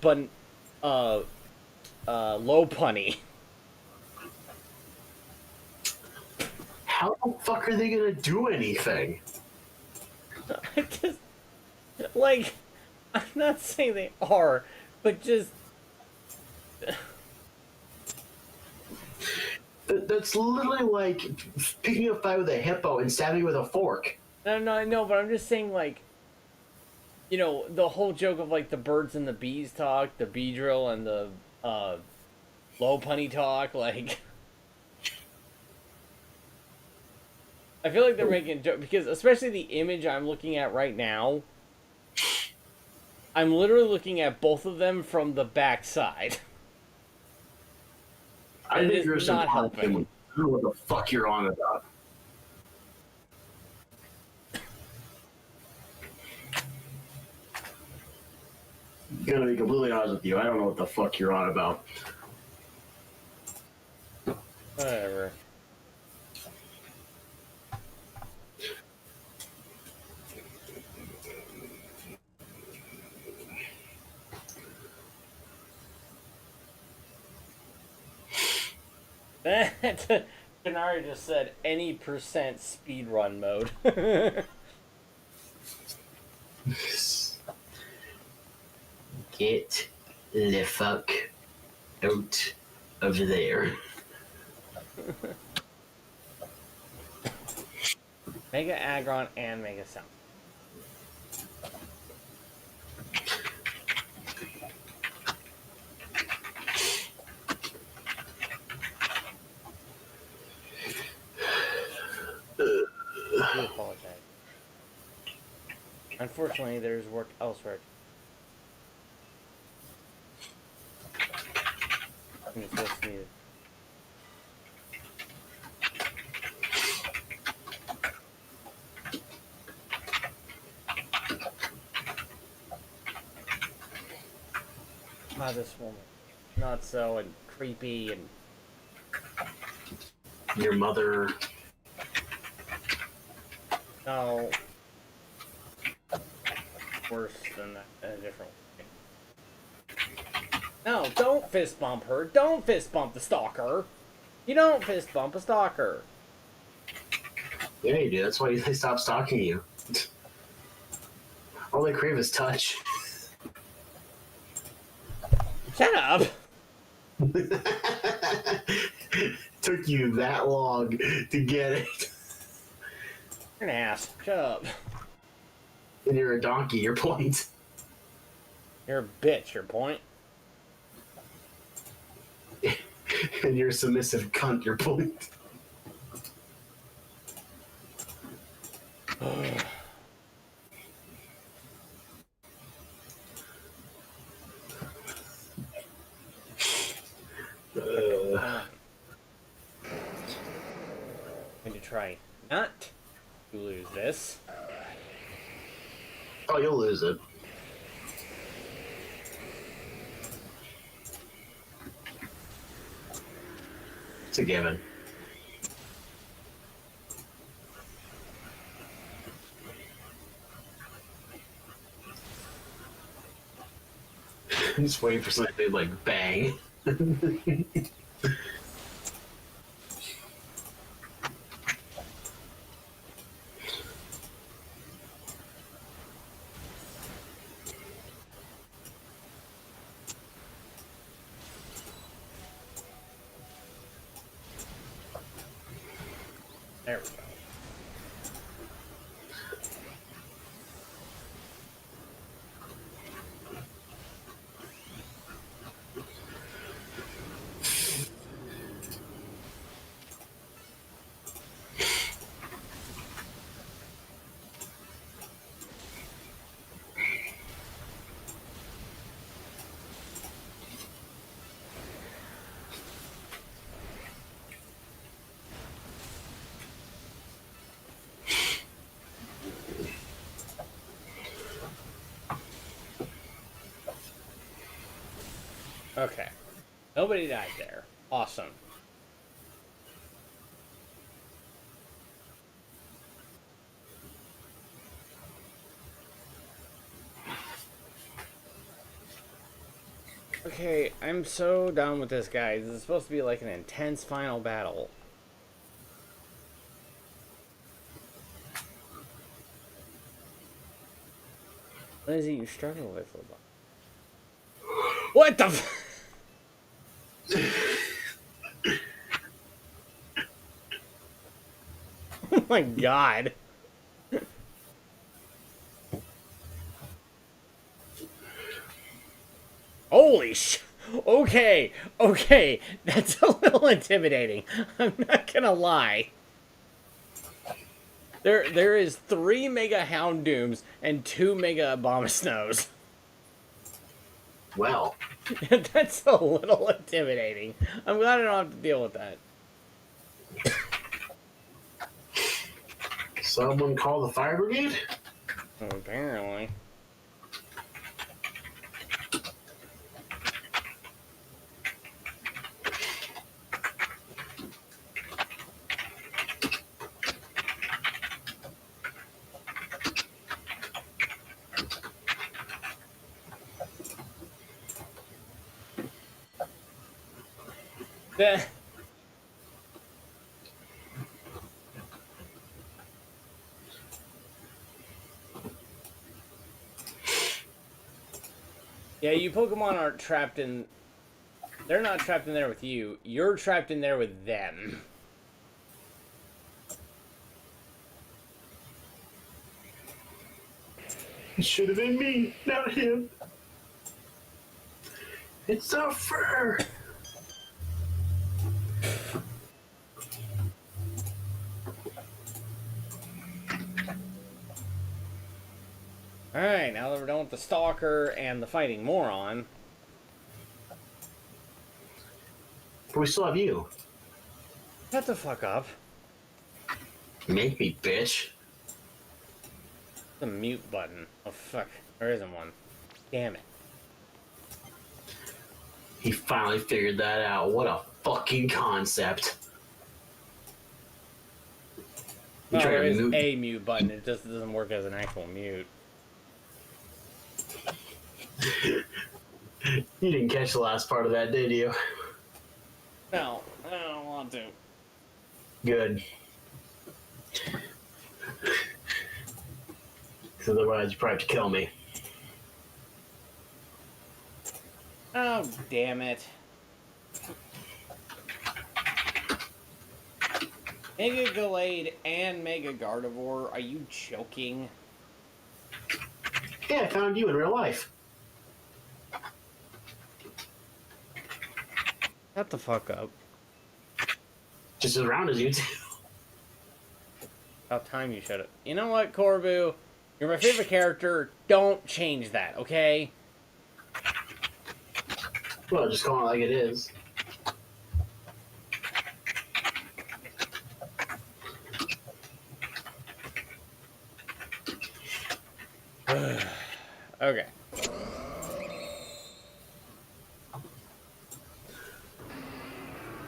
Lopunny. How the fuck are they gonna do anything? I just, like, I'm not saying they are, but just... That's literally like picking a fight with a hippo and stabbing it with a fork. No, I know, but I'm just saying, like, you know, the whole joke of, like, the birds and the bees talk, the Beedrill and the, Lopunny talk, like... I feel like they're making a joke, because especially the image I'm looking at right now, I'm literally looking at both of them from the back side. I It think is you're some not helping. I don't know what the fuck you're on about. I'm gonna be completely honest with you. I don't know what the fuck you're on about. Whatever. Canary just said any percent speedrun mode. Get the fuck out of there. Mega Aggron and Mega Sound. I do apologize. Unfortunately, there's work elsewhere. I'm just listening. God, this woman. Not so and creepy and. Your mother. No. Worse than that in a different way. No, don't fist bump her. Don't fist bump the stalker. You don't fist bump a stalker. Yeah, you do. That's why they stop stalking you. All they crave is touch. Shut up. Took you that long to get it. You're an ass. Shut up. And you're a donkey, your point. You're a bitch, your point. And you're a submissive cunt, your point. I'm going to try not to lose this. Oh, you'll lose it. It's a given. I'm just waiting for something to like bang. There we go. Okay. Nobody died there. Awesome. Okay, I'm so done with this, guys. This is supposed to be like an intense final battle. What is it you struggle with? What the f- Oh my god. Holy sh... Okay, okay. That's a little intimidating. I'm not gonna lie. There is 3 Mega Houndooms and 2 Mega Abomasnows. Well, That's a little intimidating. I'm glad I don't have to deal with that. someone call the fire brigade? Apparently. The... Yeah, you Pokemon aren't trapped in... They're not trapped in there with you. You're trapped in there with them. It should have been me, not him. It's a fur. Alright, now that we're done with the Stalker and the Fighting Moron... But we still have you. Shut the fuck up. Make me, bitch. The mute button. Oh fuck, there isn't one. Damn it. He finally figured that out. What a fucking concept. You Well, try there to is mute. a mute button. It just doesn't work as an actual mute. You didn't catch the last part of that, did you? No, I don't want to. Good. Because otherwise, you probably have to kill me. Oh, damn it. Mega Gallade and Mega Gardevoir? Are you joking? Hey, I found you in real life. Shut the fuck up. Just as round as you two. About time you shut up. You know what, Corbu? You're my favorite character. Don't change that, okay? Well, just call it like it is. Okay.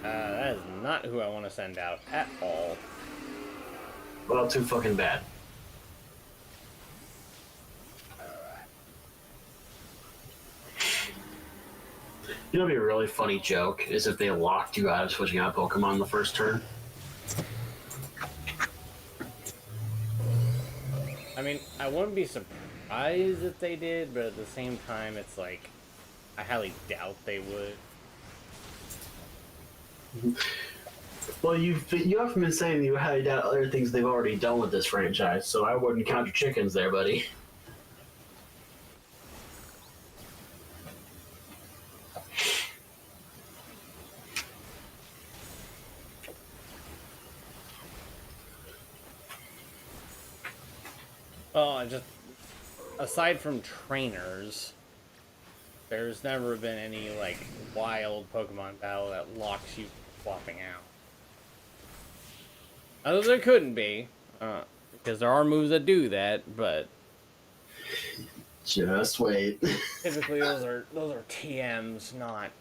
That is not who I want to send out at all. Well, too fucking bad. You know, what'd be a really funny joke is if they locked you out of switching out Pokemon the first turn. I mean, I wouldn't be surprised if they did, but at the same time, it's like, I highly doubt they would. Well, you often been saying you highly doubt other things they've already done with this franchise, so I wouldn't count your chickens there, buddy. Well, aside from trainers, there's never been any, like, wild Pokemon battle that locks you swapping out. Although there couldn't be, because there are moves that do that, but Just wait. typically those are TMs, not.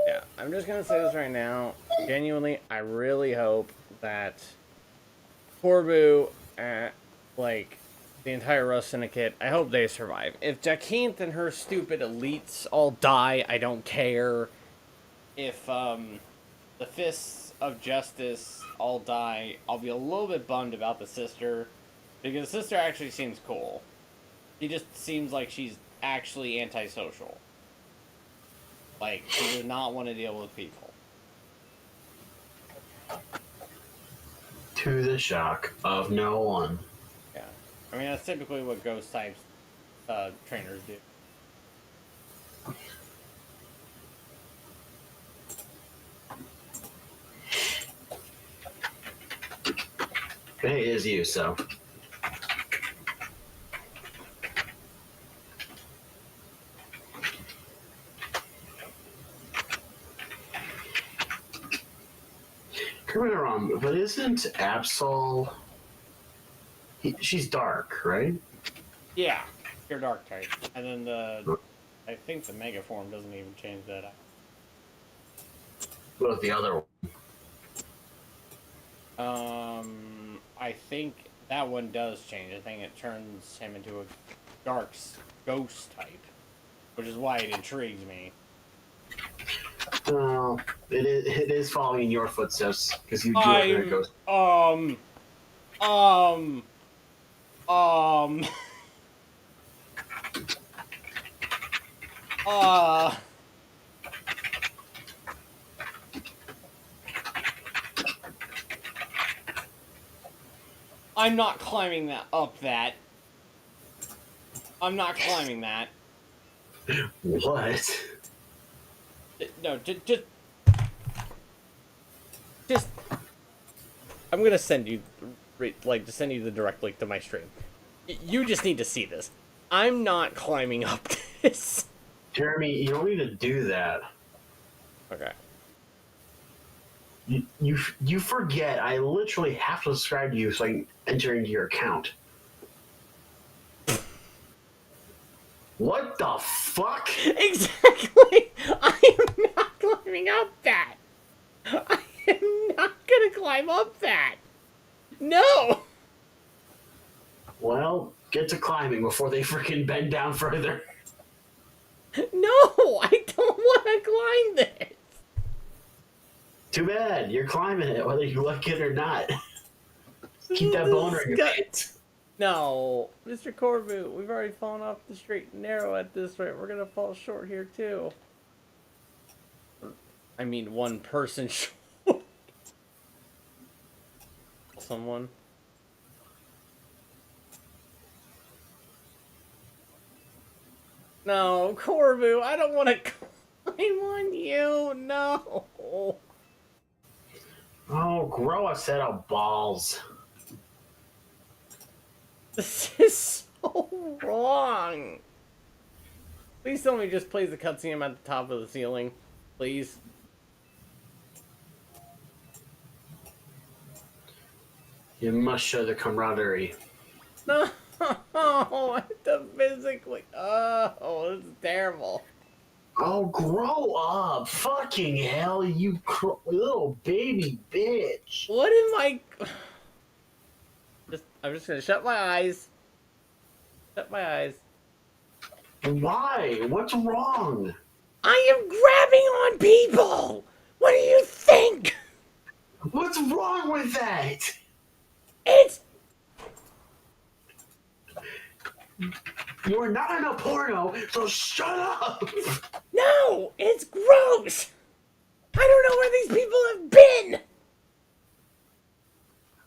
Yeah, I'm just gonna say this right now. Genuinely, I really hope that Corbu, like the entire Rust Syndicate, I hope they survive. If Jacinth and her stupid elites all die, I don't care. If the Fists of Justice all die, I'll be a little bit bummed about the sister, because the sister actually seems cool. She just seems like she's actually antisocial. Like, she does not want to deal with people. To the shock of no one. Yeah. I mean, that's typically what ghost types trainers do. But hey, it is you, so. Correct me if I'm wrong, but isn't Absol... she's dark, right? Yeah. Pure dark type. And then I think the Mega form doesn't even change that up. What about the other one? I think that one does change. I think it turns him into a dark ghost type, which is why it intrigues me. No, it is following in your footsteps, because you do have a ghost. I'm not climbing that. I'm not climbing that. What? No, just. I'm gonna send you, to send you the direct link to my stream. You just need to see this. I'm not climbing up this. Jeremy, you don't need to do that. Okay. You forget. I literally have to subscribe to you so I can enter into your account. What the fuck? Exactly! I am not climbing up that! I am not gonna climb up that! No! Well, get to climbing before they freaking bend down further. No! I don't want to climb this! Too bad. You're climbing it, whether you like it or not. Keep that boner in your pants. No, Mr. Corbu, we've already fallen off the straight and narrow at this rate. We're gonna fall short here too. I mean, one person short. Someone. No, Corbu, I don't want to climb on you. No. Oh, grow a set of balls. This is so wrong. Please tell me just plays the cutscene at the top of the ceiling. Please. You must show the camaraderie. No. I have to physically. Oh, this is terrible. Oh, grow up. Fucking hell, you little baby bitch. What am I... I'm just gonna shut my eyes. Shut my eyes. Why? What's wrong? I am grabbing on people! What do you think? What's wrong with that? It's... You are not in a porno, so shut up! No! It's gross! I don't know where these people have been!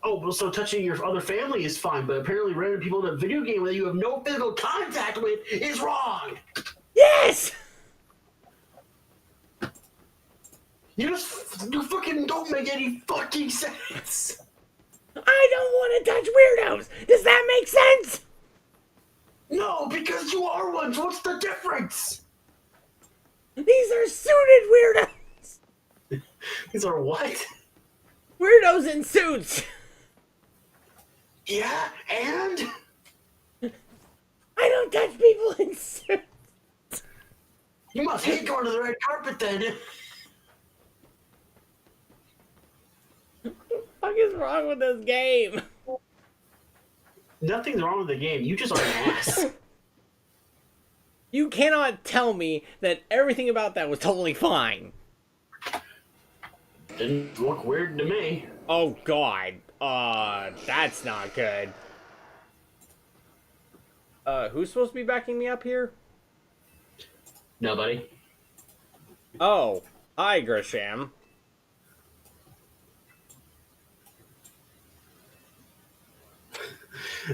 Oh, well, so touching your other family is fine, but apparently random people in a video game that you have no physical contact with is wrong! Yes! You fucking don't make any fucking sense! I don't want to touch weirdos! Does that make sense? No, because you are one, so what's the difference? These are suited weirdos! These are what? Weirdos in suits! Yeah, and? I don't touch people in suits! You must hate going to the red carpet then. What the fuck is wrong with this game? Nothing's wrong with the game, you just are an ass. You cannot tell me that everything about that was totally fine. Didn't look weird to me. Oh god. That's not good. Who's supposed to be backing me up here? Nobody. Oh, hi Grisham.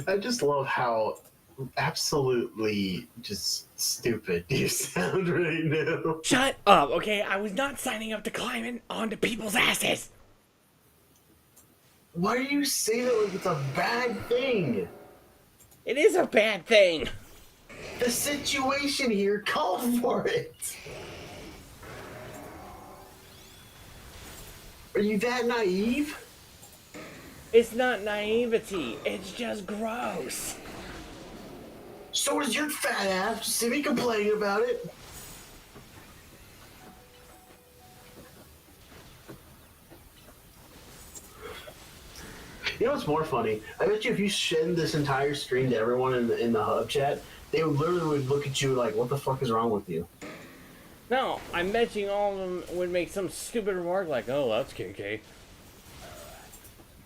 I just love how absolutely just stupid you sound right now. Shut up, okay? I was not signing up to climbing onto people's asses. Why do you say that like it's a bad thing? It is a bad thing. The situation here called for it. Are you that naive? It's not naivety. It's just gross. So is your fat ass. See me complaining about it. You know what's more funny? I bet you if you send this entire stream to everyone in the hub chat, they would look at you like, "What the fuck is wrong with you?" No, I'm betting all of them would make some stupid remark like, "Oh, that's KK."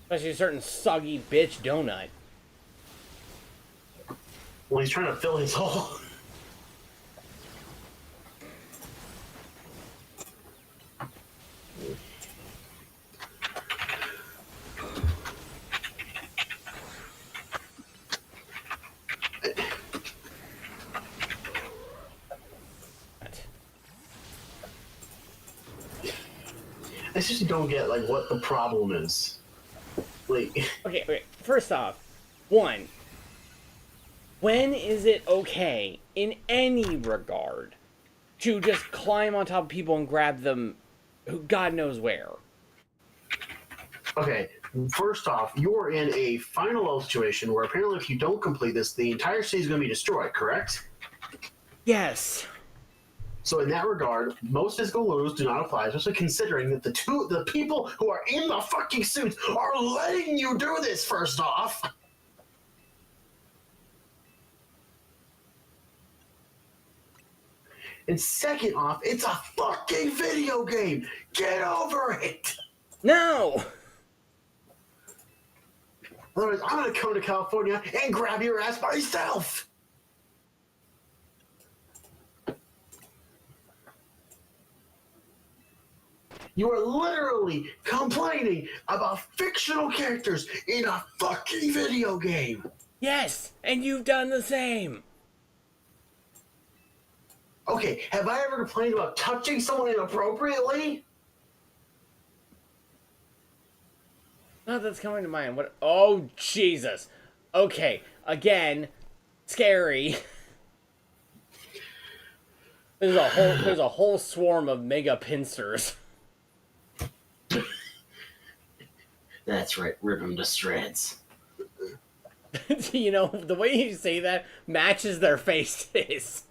Especially a certain soggy bitch donut. Well, he's trying to fill his hole. I just don't get like what the problem is. Like, Okay. First off, one, when is it okay, in any regard, to just climb on top of people and grab them who God knows where? Okay, first off, you're in a final level situation where apparently if you don't complete this, the entire city is going to be destroyed, correct? Yes. So in that regard, most physical rules do not apply, especially considering that the people who are in the fucking suits are letting you do this, first off. And second off, it's a fucking video game. Get over it. No. Otherwise, I'm gonna come to California and grab your ass myself. You are literally complaining about fictional characters in a fucking video game. Yes, and you've done the same. Okay, have I ever complained about touching someone inappropriately? Not that's coming to mind. What? Oh Jesus. Okay, again, scary. There's a whole swarm of mega pincers. That's right, rip them to shreds. You know, the way you say that matches their faces.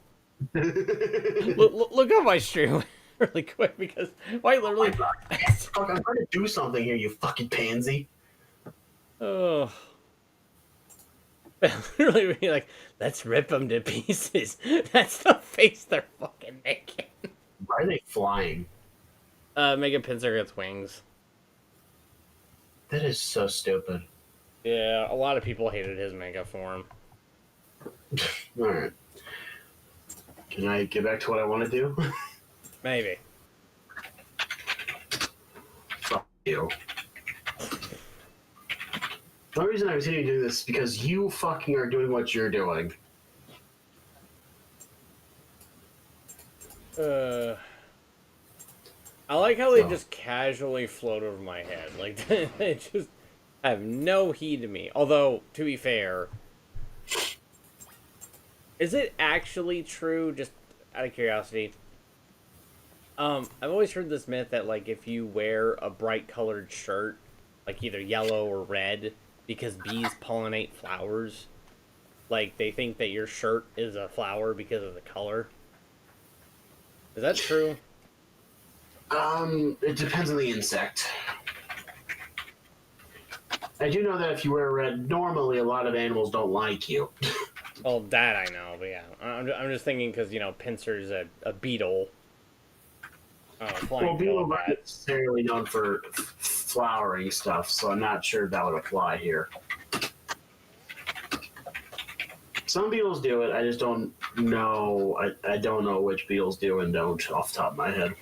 Look up my stream really quick because I literally. Fuck, I'm trying to do something here, you fucking pansy. Oh. Literally be like, let's rip them to pieces. That's the face they're fucking making. Why are they flying? Mega Pincer gets wings. That is so stupid. Yeah, a lot of people hated his mega form. Alright. Can I get back to what I want to do? Maybe. Fuck you. The only reason I was here to do this is because you fucking are doing what you're doing. I like how they just casually float over my head. Like, they just have no heed to me. Although, to be fair, is it actually true, just out of curiosity? I've always heard this myth that, like, if you wear a bright colored shirt, like either yellow or red, because bees pollinate flowers, like, they think that your shirt is a flower because of the color. Is that true? It depends on the insect. I do know that if you wear red, normally a lot of animals don't like you. Well, that I know, but yeah. I'm just thinking because, you know, Pincer's a beetle. Well, beetles aren't necessarily known for flowering stuff, so I'm not sure that would apply here. Some beetles do it, I just don't know. I don't know which beetles do and don't off the top of my head.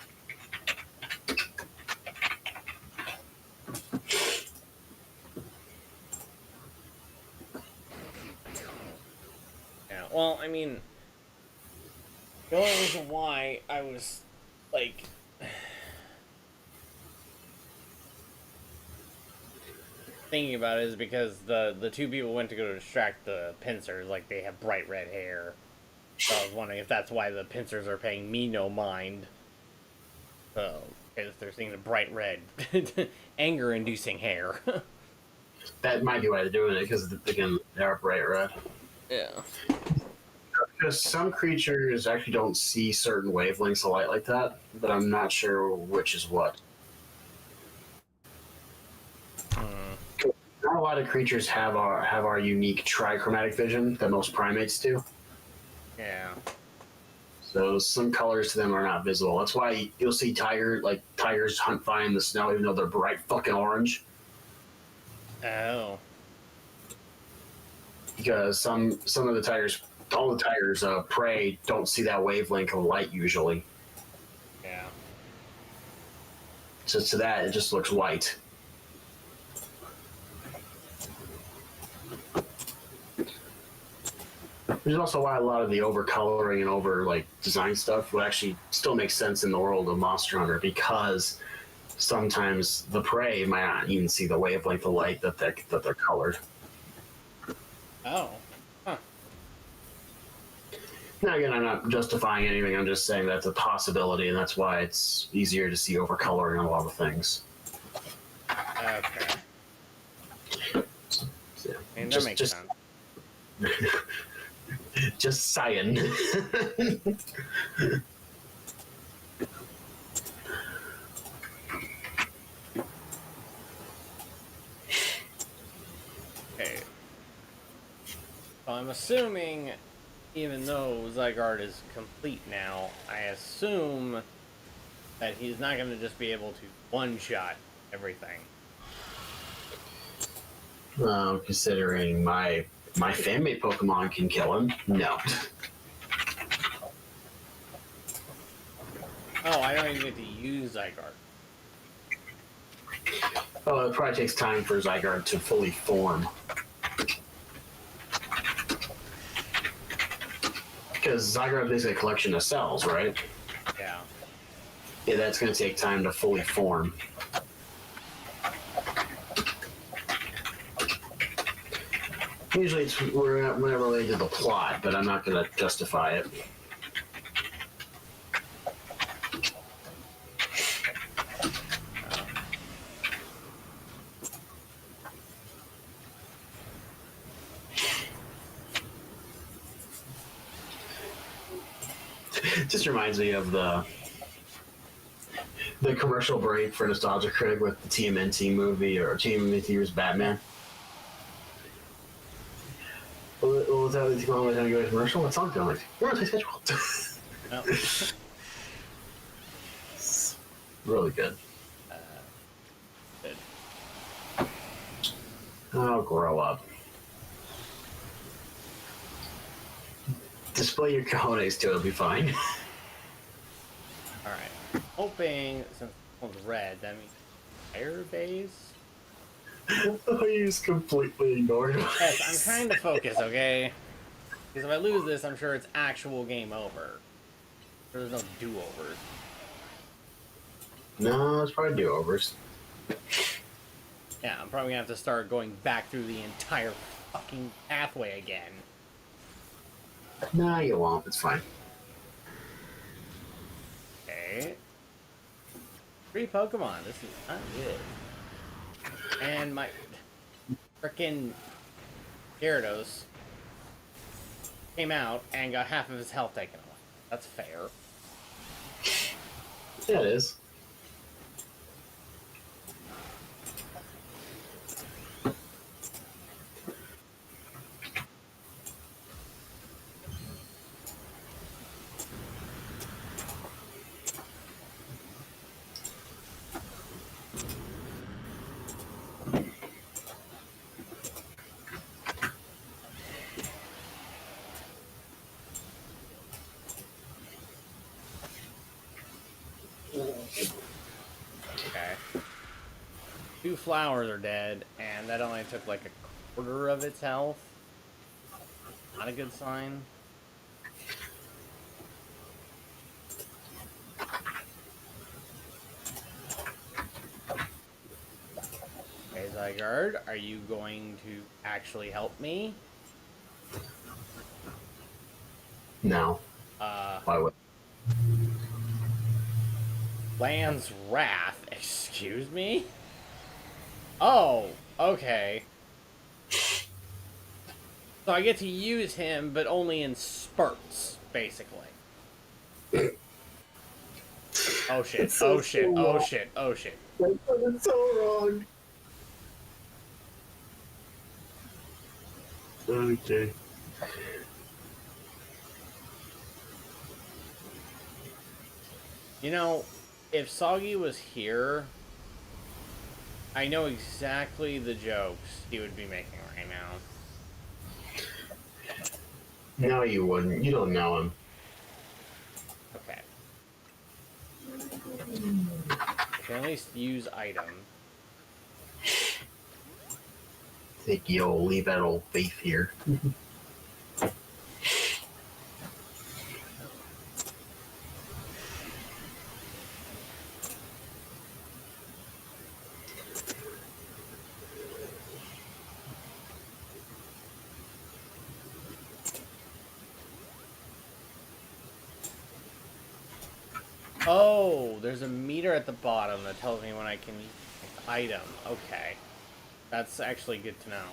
Yeah, well, I mean, the only reason why I was, like, thinking about it is because the two people went to go to distract the pincers, like, they have bright red hair. So I was wondering if that's why the pincers are paying me no mind. So, because they're seeing the bright red, anger-inducing hair. That might be why they're doing it, because, again, they are bright red. Yeah. Because some creatures actually don't see certain wavelengths of light like that, but I'm not sure which is what. Not a lot of creatures have our unique trichromatic vision that most primates do. Yeah. So some colors to them are not visible. That's why you'll see tigers hunt fine in the snow, even though they're bright fucking orange. Oh. Because some of the tigers, all the tigers prey don't see that wavelength of light usually. Yeah. So to that, it just looks white. Which is also why a lot of the over-coloring and over-design stuff would actually still make sense in the world of Monster Hunter, because sometimes the prey might not even see the wavelength of light that they're colored. Oh. Huh. Now, again, I'm not justifying anything. I'm just saying that's a possibility, and that's why it's easier to see over-coloring on a lot of things. Okay. mean, that makes sense. Just saying. Okay. So I'm assuming, even though Zygarde is complete now, I assume that he's not going to just be able to one-shot everything. Considering my fan-made Pokemon can kill him, no. Oh, I don't even get to use Zygarde. Oh, it probably takes time for Zygarde to fully form. Because Zygarde is a collection of cells, right? Yeah. Yeah, that's going to take time to fully form. Usually we're not related to the plot, but I'm not going to justify it. Just reminds me of the commercial break for Nostalgia Critic with the TMNT movie or TMNT's Batman. What was that? Time to go to commercial? What song going? We're on tight schedule. No. Really good. Good. Oh, grow up. Display your cojones too, it'll be fine. Alright. Hoping, since this one's red, that means fire base? Oh, you just completely ignored me. Yes, I'm trying to focus, okay? Because if I lose this, I'm sure it's actual game over. There's no do-overs. No, it's probably do-overs. Yeah, I'm probably gonna have to start going back through the entire fucking pathway again. No, you won't. It's fine. Okay. 3 Pokemon. This is not good. And my frickin' Gyarados came out and got half of his health taken away. That's fair. Yeah, it is. Okay. 2 flowers are dead, and that only took like a quarter of its health. Not a good sign. Okay, Zygarde, are you going to actually help me? No. Why would? Land's Wrath? Excuse me? Oh, okay. So I get to use him, but only in spurts, basically. Oh shit, oh shit, oh shit, oh shit. It's so wrong. Okay. You know, if Soggy was here, I know exactly the jokes he would be making right now. No, you wouldn't. You don't know him. Okay. I can at least use item. I think you'll leave that old faith here. Oh, there's a meter at the bottom that tells me when I can use item. Okay. That's actually good to know.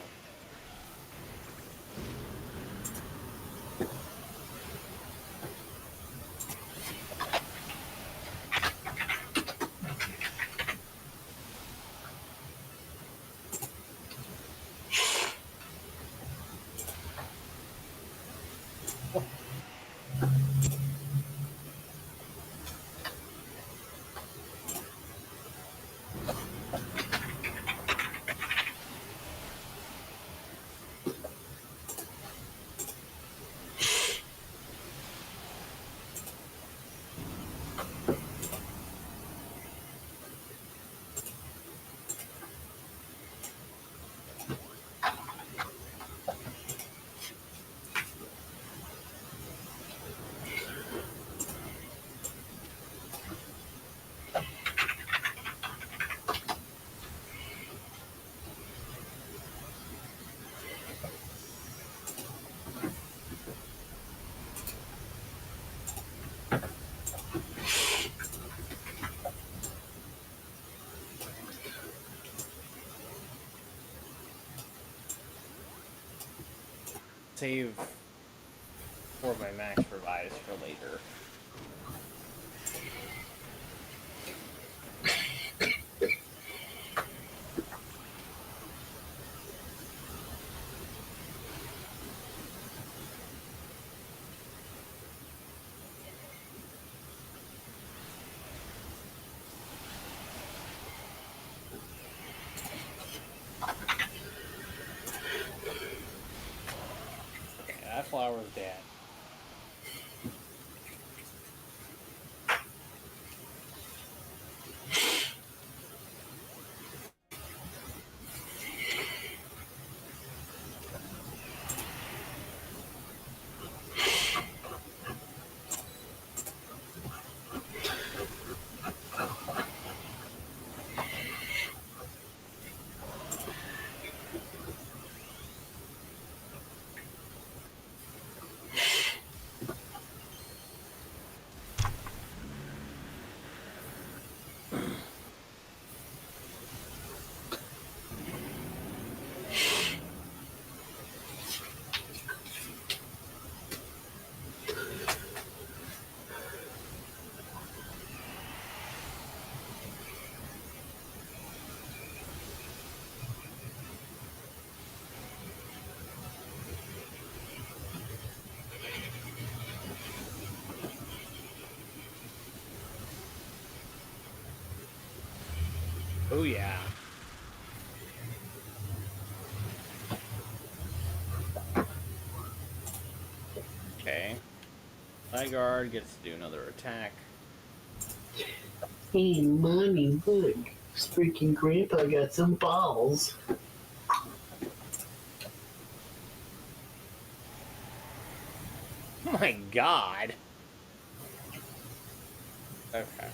Save for my max revise for later. Okay, that flower's dead. Oh yeah. Okay. My guard gets to do another attack. Hey, mommy, look. This freaking grandpa got some balls. Oh my god. Okay. Okay.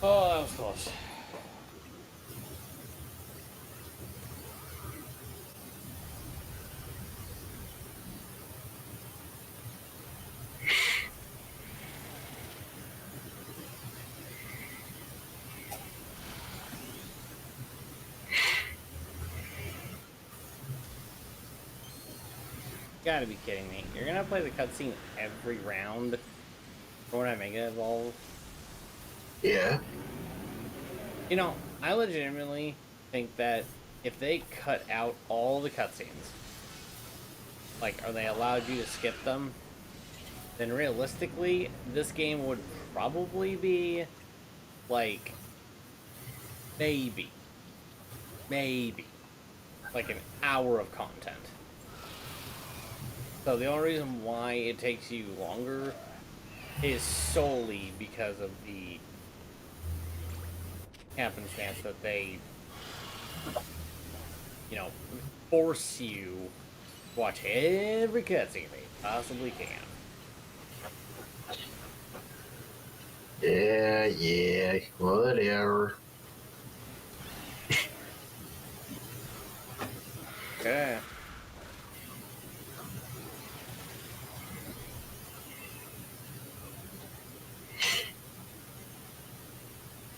Oh, that was close. Gotta be kidding me. You're gonna play the cutscene every round for when I Mega Evolve? Yeah. You know, I legitimately think that if they cut out all the cutscenes, like, are they allowed you to skip them? Then realistically, this game would probably be, like, maybe, like an hour of content. So the only reason why it takes you longer is solely because of the happenstance that they, you know, force you to watch every cutscene they possibly can. Yeah, whatever. Okay.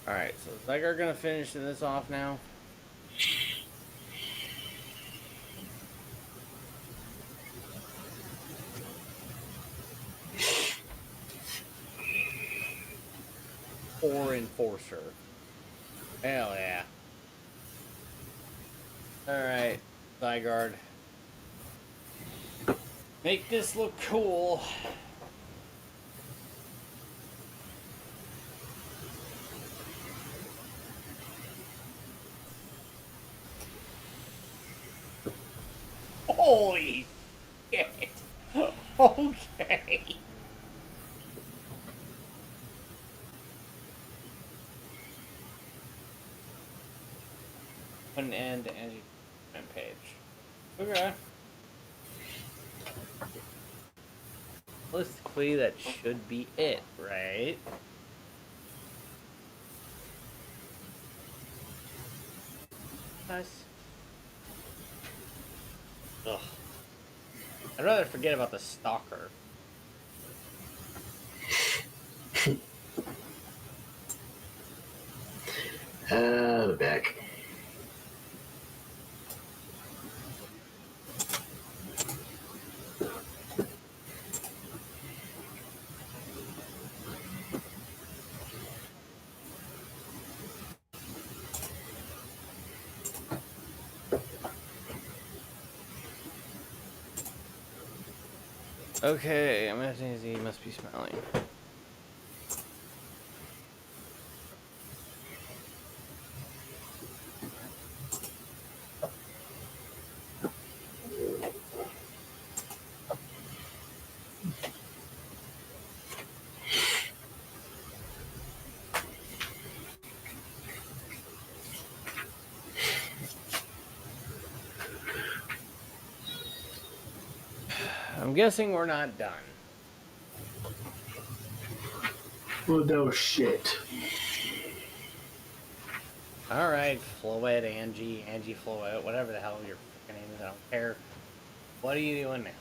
Alright, so is Zygarde gonna finish this off now? Or Enforcer. Hell yeah. Alright, Zygarde. Make this look cool. Holy shit. Okay. Put an end to Angie page. Okay. Realistically, that should be it, right? Nice. Ugh. I'd rather forget about the stalker. The back. Okay, I'm imagining he must be smiling. I'm guessing we're not done. Well, no shit. Alright, Floette, Angie Floette, whatever the hell your freaking name is, I don't care. What are you doing now?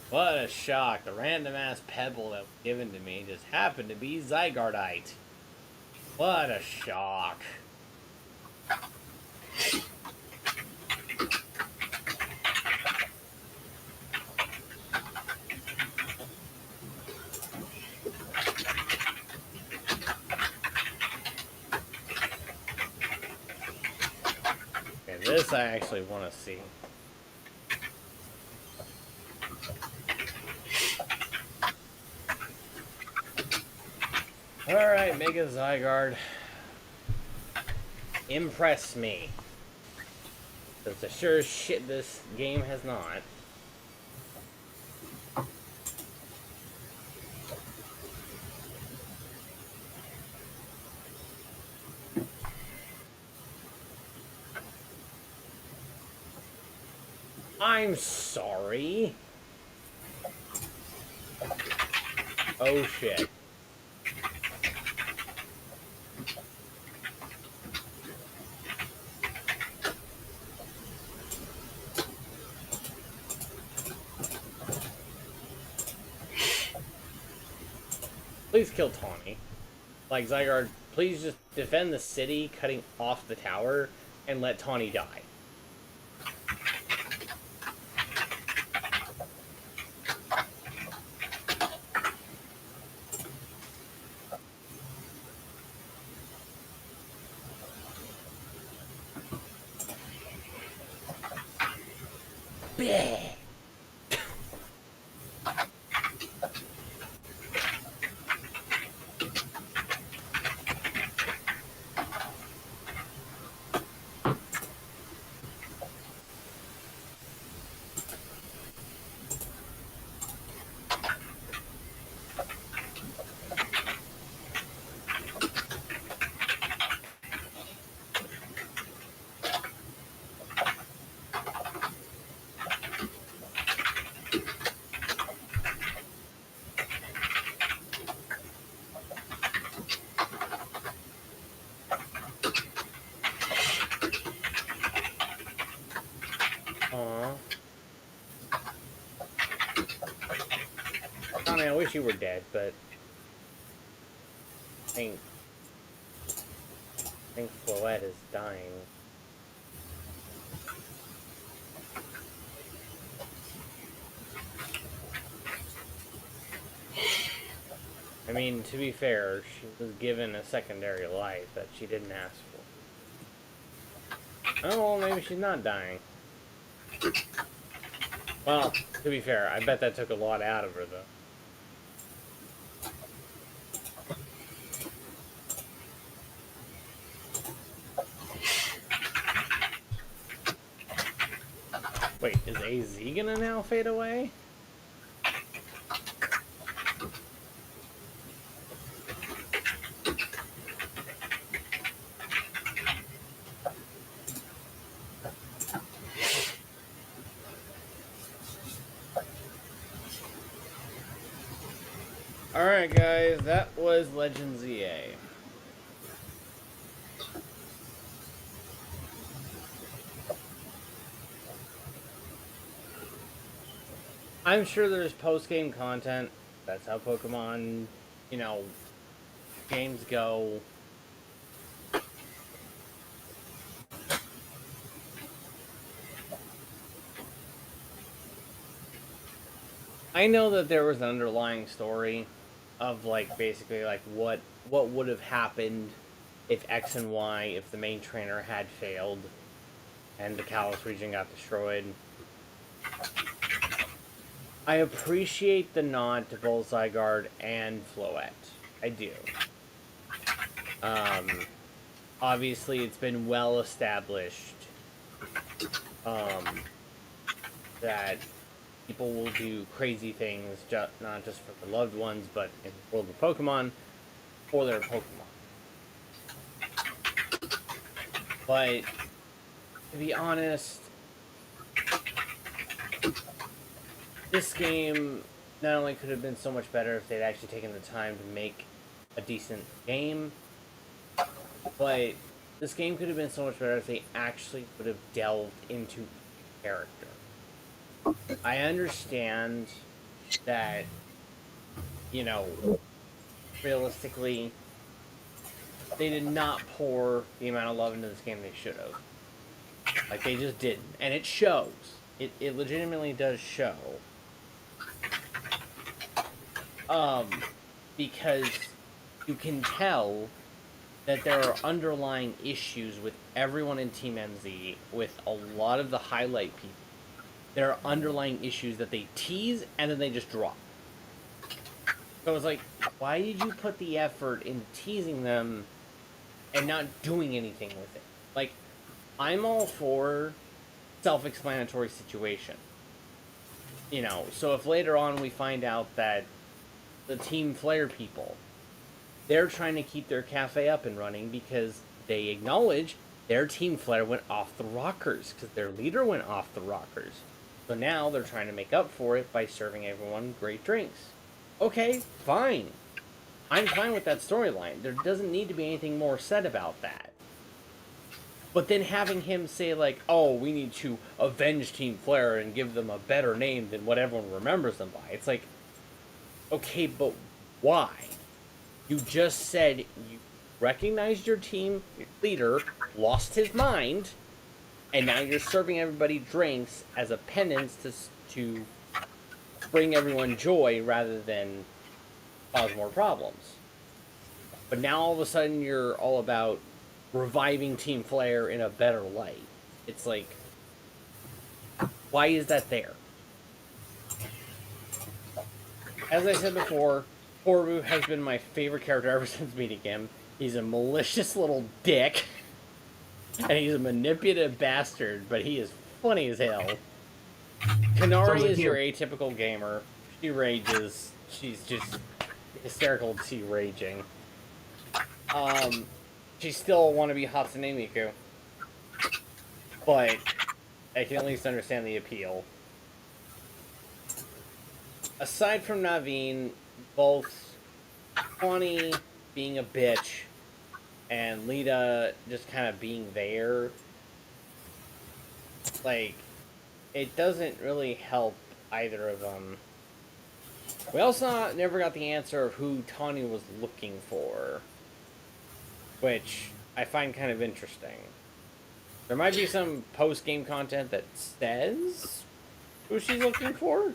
What a shock. The random ass pebble that was given to me just happened to be Zygardeite. What a shock. Okay, this I actually want to see. Alright, Mega Zygarde. Impress me. Because the sure as shit this game has not. I'm sorry. Oh shit. Please kill Tawny. Like, Zygarde, please just defend the city, cutting off the tower, and let Tawny die. Bleh. Aww. Tawny, I wish you were dead, but I think Floette is dying. I mean, to be fair, she was given a secondary life that she didn't ask for. Oh, well, maybe she's not dying. Well, to be fair, I bet that took a lot out of her, though. Wait, is AZ gonna now fade away? Alright guys, that was Legends EA. I'm sure there's post-game content. That's how Pokemon, you know, games go. I know that there was an underlying story of, like, basically, like, what would have happened if X and Y, if the main trainer had failed and the Kalos region got destroyed. I appreciate the nod to both Zygarde and Floette. I do. Obviously, it's been well established that people will do crazy things, not just for their loved ones, but in the world of Pokemon, for their Pokemon. But, to be honest, this game not only could have been so much better if they'd actually taken the time to make a decent game, but this game could have been so much better if they actually would have delved into character. I understand that, you know, realistically, they did not pour the amount of love into this game they should have. Like, they just didn't. And it shows. It legitimately does show. Because you can tell that there are underlying issues with everyone in Team MZ, with a lot of the highlight people. There are underlying issues that they tease and then they just drop. So it's like, why did you put the effort into teasing them and not doing anything with it? Like, I'm all for self-explanatory situation. You know, so if later on we find out that the Team Flare people, they're trying to keep their cafe up and running because they acknowledge their Team Flare went off the rockers because their leader went off the rockers. So now they're trying to make up for it by serving everyone great drinks. Okay, fine. I'm fine with that storyline. There doesn't need to be anything more said about that. But then having him say, like, oh, we need to avenge Team Flare and give them a better name than what everyone remembers them by. It's like, okay, but why? You just said you recognized your team leader, lost his mind, and now you're serving everybody drinks as a penance to bring everyone joy rather than cause more problems. But now all of a sudden you're all about reviving Team Flare in a better light. It's like, why is that there? As I said before, Corbu has been my favorite character ever since meeting him. He's a malicious little dick, and he's a manipulative bastard, but he is funny as hell. Kanari is your atypical gamer. She rages. She's just hysterical to see raging. She still want to be Hatsune Miku, but I can at least understand the appeal. Aside from Naveen, both Connie being a bitch and Lita just kind of being there, like, it doesn't really help either of them. We also never got the answer of who Tawny was looking for, which I find kind of interesting. There might be some post-game content that says who she's looking for,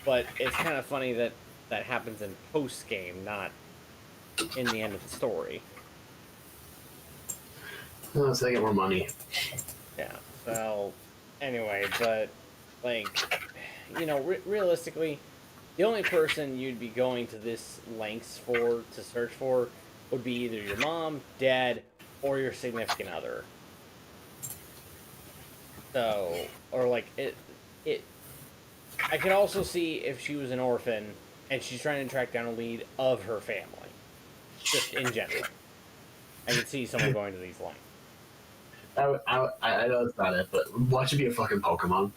but it's kind of funny that that happens in post-game, not in the end of the story. Well, so they get more money. Yeah, so, anyway, but, like, you know, realistically, the only person you'd be going to this lengths for, to search for, would be either your mom, dad, or your significant other. So, or, like, I could also see if she was an orphan, and she's trying to track down a lead of her family. Just in general. I could see someone going to these lines. I know it's not it, but watch it be a fucking Pokemon.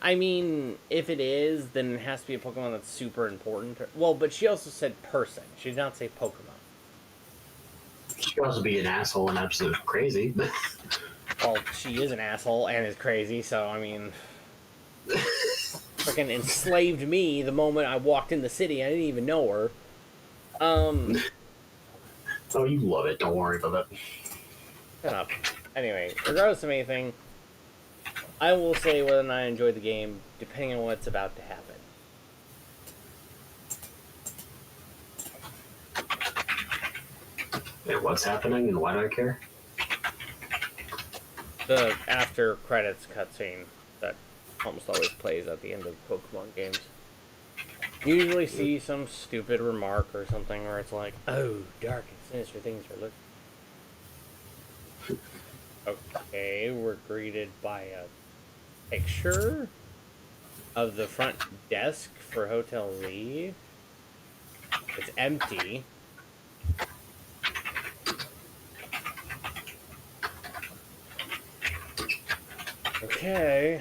I mean, if it is, then it has to be a Pokemon that's super important. Well, but she also said person. She did not say Pokemon. She could also be an asshole and absolute crazy. Well, she is an asshole and is crazy, so, I mean... Freaking enslaved me the moment I walked in the city. I didn't even know her. Oh, you love it. Don't worry about it. Shut up. Anyway, regardless of anything, I will say whether or not I enjoyed the game, depending on what's about to happen. And what's happening and why do I care? The after credits cutscene that almost always plays at the end of Pokemon games. You usually see some stupid remark or something where it's like, oh, dark and sinister things are looking. Okay, we're greeted by a picture of the front desk for Hotel Z. It's empty. Okay.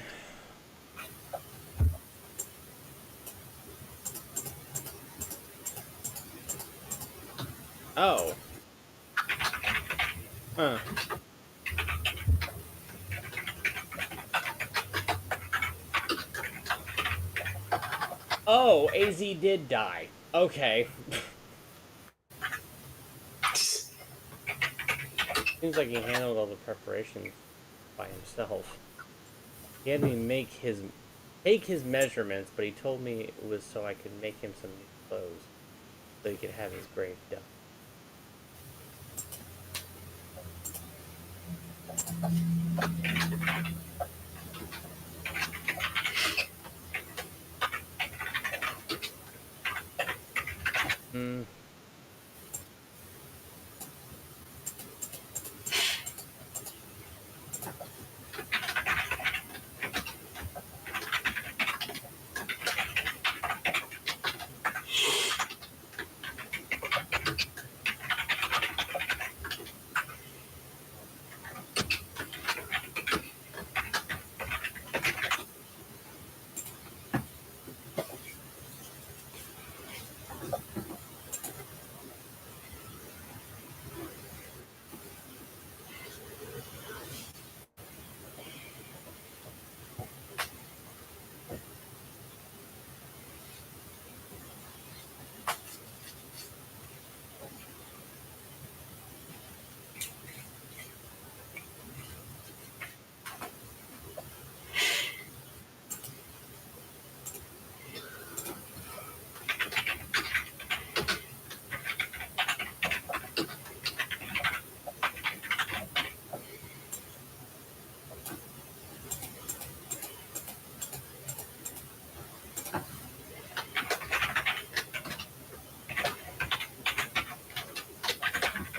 Oh. Huh. Oh, AZ did die. Okay. Seems like he handled all the preparations by himself. He had me take his measurements, but he told me it was so I could make him some new clothes, so he could have his grave done.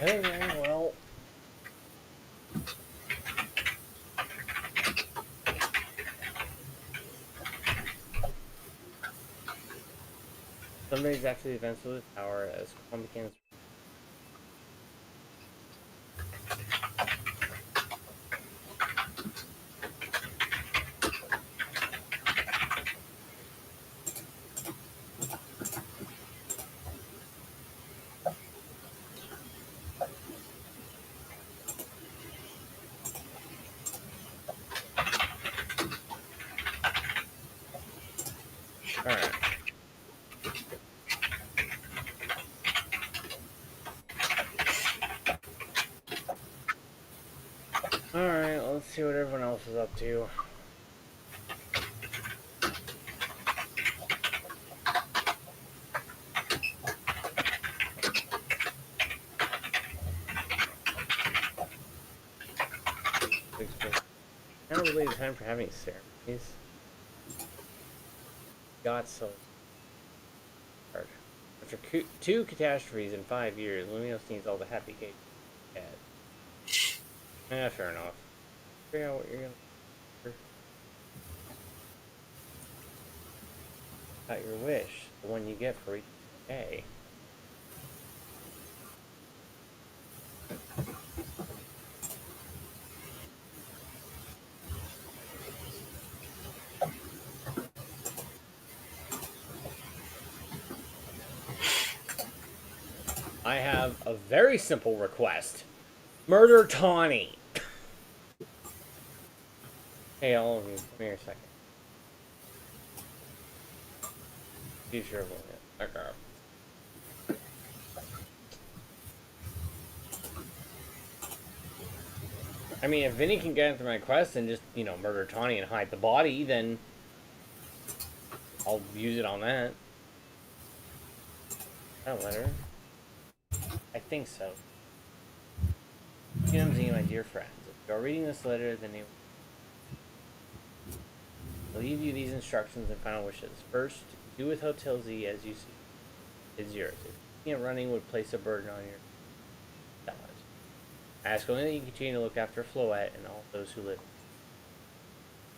Okay, well. Some days after the events of the tower, as Quan began. Alright. Alright, let's see what everyone else is up to. Now really the time for having ceremonies. Got so hard. After two catastrophes in 5 years, Luminos needs all the happy cake he had. Fair enough. Figure out what you're gonna. About your wish, the one you get for each day. I have a very simple request. Murder Tawny. Hey, all of you, come here a second. Future of it. Okay. I mean, if Vinny can get into my quest and just, you know, murder Tawny and hide the body, then I'll use it on that. That letter? I think so. DMZ, my dear friends, if you are reading this letter, then you I'll leave you these instructions and final wishes. First, do with Hotel Z as you see. It's yours. If running would place a burden on your dollars. I ask only that you continue to look after Floette and all those who live.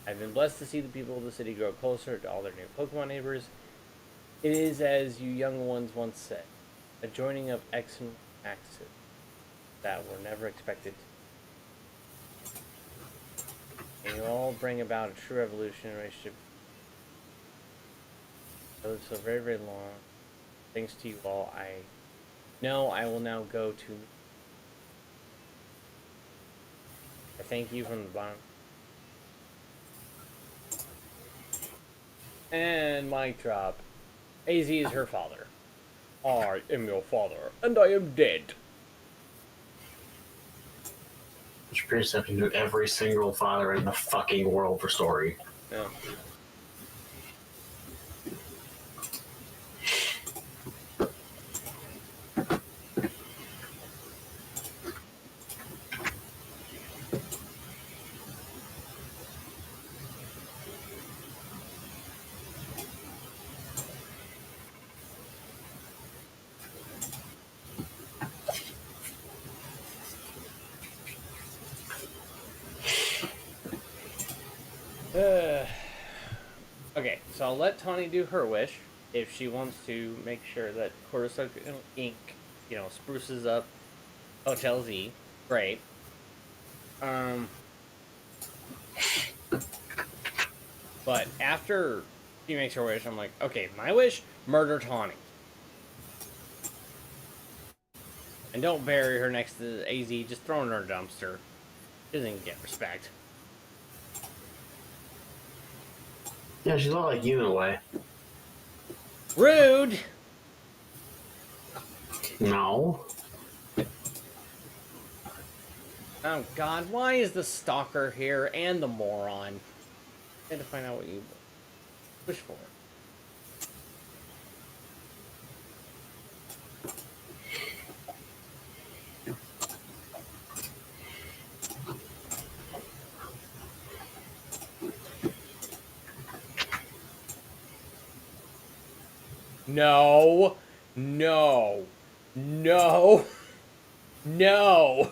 I've been blessed to see the people of the city grow closer to all their new Pokemon neighbors. It is, as you young ones once said, a joining of X and Axis that were never expected to. And you all bring about a true revolution in relationship. I lived so very, very long. Thanks to you all, I know I will now go to. I thank you from the bottom. And mic drop. AZ is her father. I am your father, and I am dead. Which appears to have to do every single father in the fucking world for story. Yeah. Okay, so I'll let Tawny do her wish if she wants to make sure that Coruscant Inc., you know, spruces up Hotel Z. Great. But after she makes her wish, I'm like, okay, my wish, murder Tawny. And don't bury her next to AZ, just throw her in her dumpster. She doesn't get respect. Yeah, she's a lot like you in a way. Rude! No. Oh god, why is the stalker here and the moron? I had to find out what you wish for. No. No. No. No.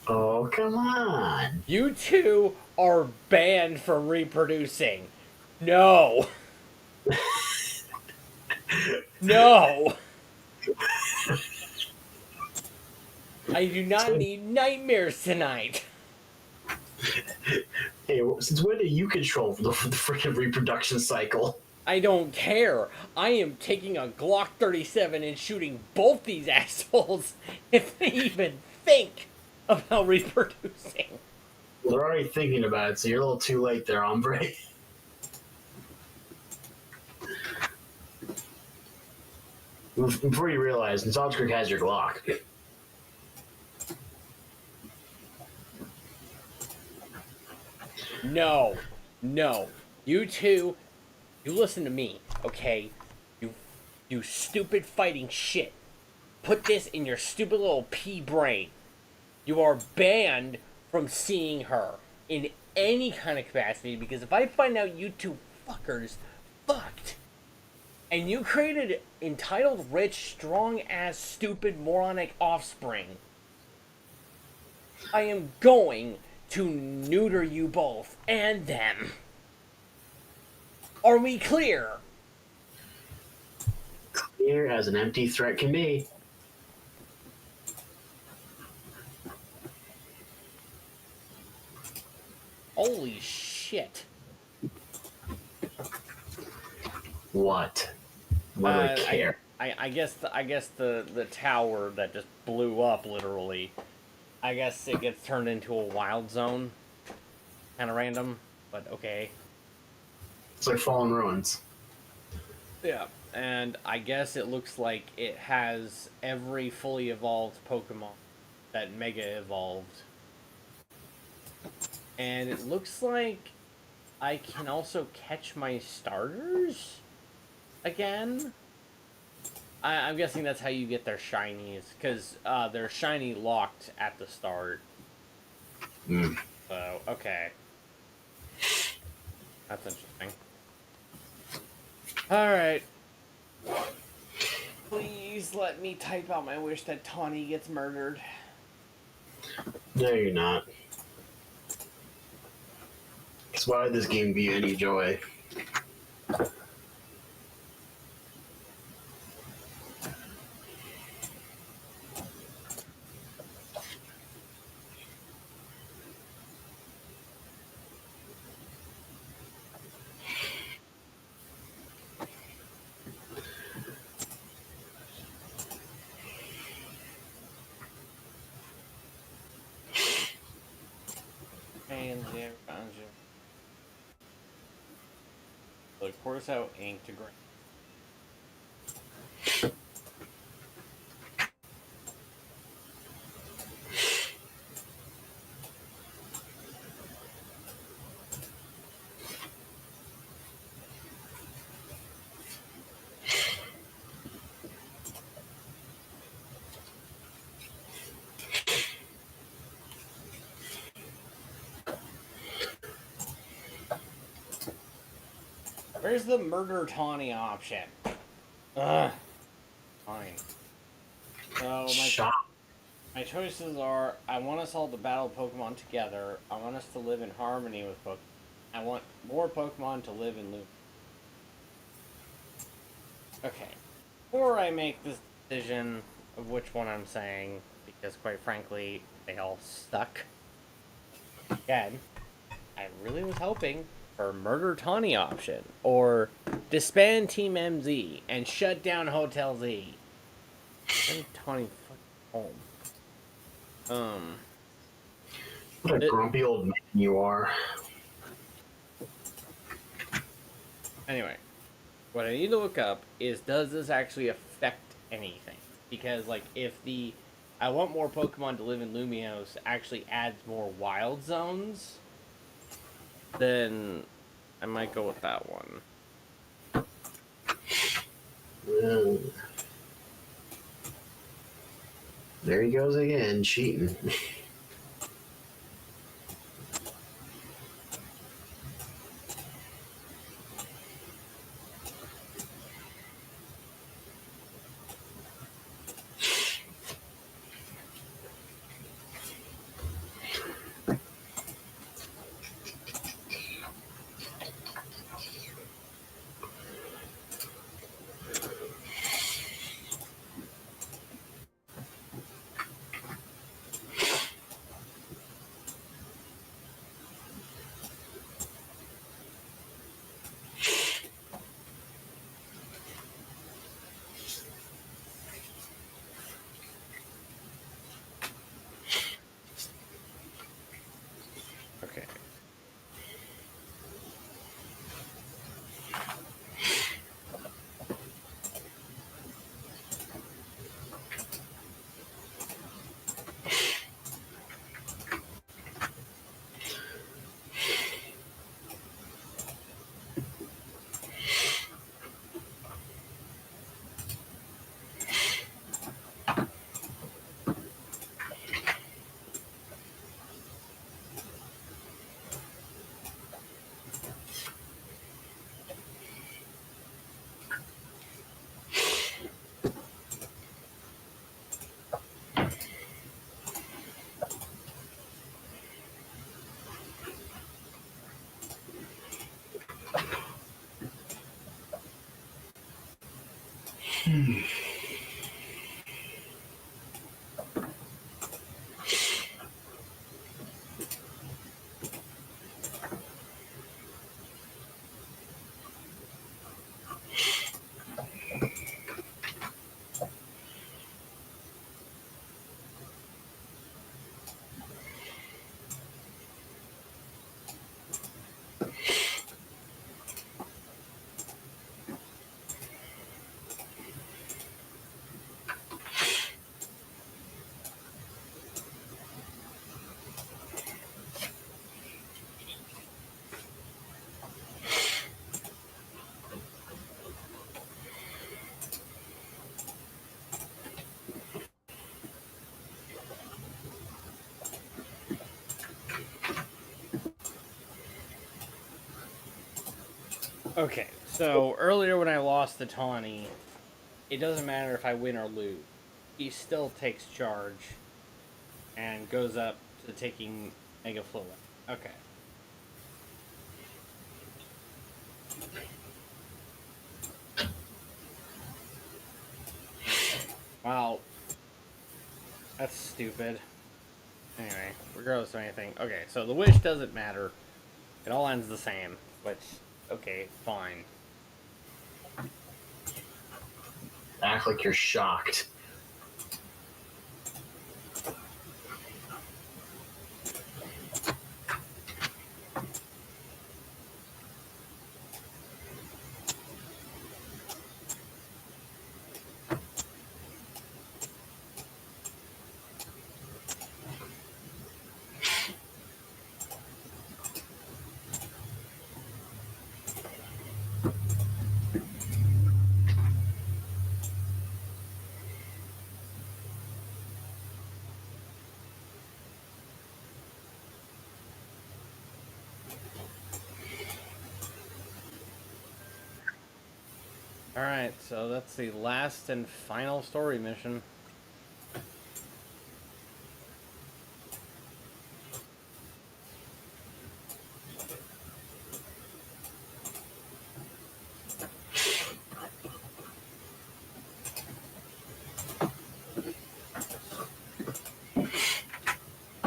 Oh, come on. You two are banned from reproducing. No. No. I do not need nightmares tonight. Hey, since when do you control the freaking reproduction cycle? I don't care. I am taking a Glock 37 and shooting both these assholes if they even think about reproducing. Well, they're already thinking about it, so you're a little too late there, hombre. Before you realize, Nostalgic has your Glock. No. No. You two, you listen to me, okay? You stupid fighting shit. Put this in your stupid little pea brain. You are banned from seeing her in any kind of capacity because if I find out you two fuckers fucked and you created entitled, rich, strong ass, stupid, moronic offspring, I am going to neuter you both and them. Are we clear? Clear as an empty threat can be. Holy shit. What? What do I care? I guess the tower that just blew up literally. I guess it gets turned into a wild zone. Kind of random, but okay. It's like Fallen Ruins. Yeah, and I guess it looks like it has every fully evolved Pokemon that Mega evolved. And it looks like I can also catch my starters again. I'm guessing that's how you get their shinies, because they're shiny locked at the start. Mm. So, okay. That's interesting. Alright. Please let me type out my wish that Tawny gets murdered. No, you're not. Because why would this game be any joy? And there, found you. The Corso ink to green. Where's the murder Tawny option? Ugh. Fine. So my choices are: I want us all to battle Pokemon together. I want us to live in harmony with Pokemon. I want more Pokemon to live in Loop. Okay. Before I make this decision of which one I'm saying, because quite frankly, they all suck. Again, I really was hoping for Murder Tawny option, or disband Team MZ and shut down Hotel Z. Send Tawny fucking home. What a grumpy old man you are. Anyway, what I need to look up is, does this actually affect anything? Because, like, if the I want more Pokemon to live in Lumiose actually adds more wild zones, then I might go with that one. There he goes again, cheating. Okay, so earlier when I lost the Tawny, it doesn't matter if I win or lose. He still takes charge and goes up to taking Mega Fluid. Okay. Wow. That's stupid. Anyway, regardless of anything. Okay, so the wish doesn't matter. It all ends the same, which, okay, fine. Act like you're shocked. Alright, so that's the last and final story mission.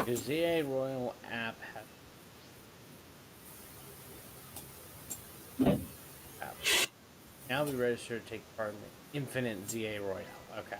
Your ZA Royal app has now be registered to take part in the Infinite ZA Royale. Okay.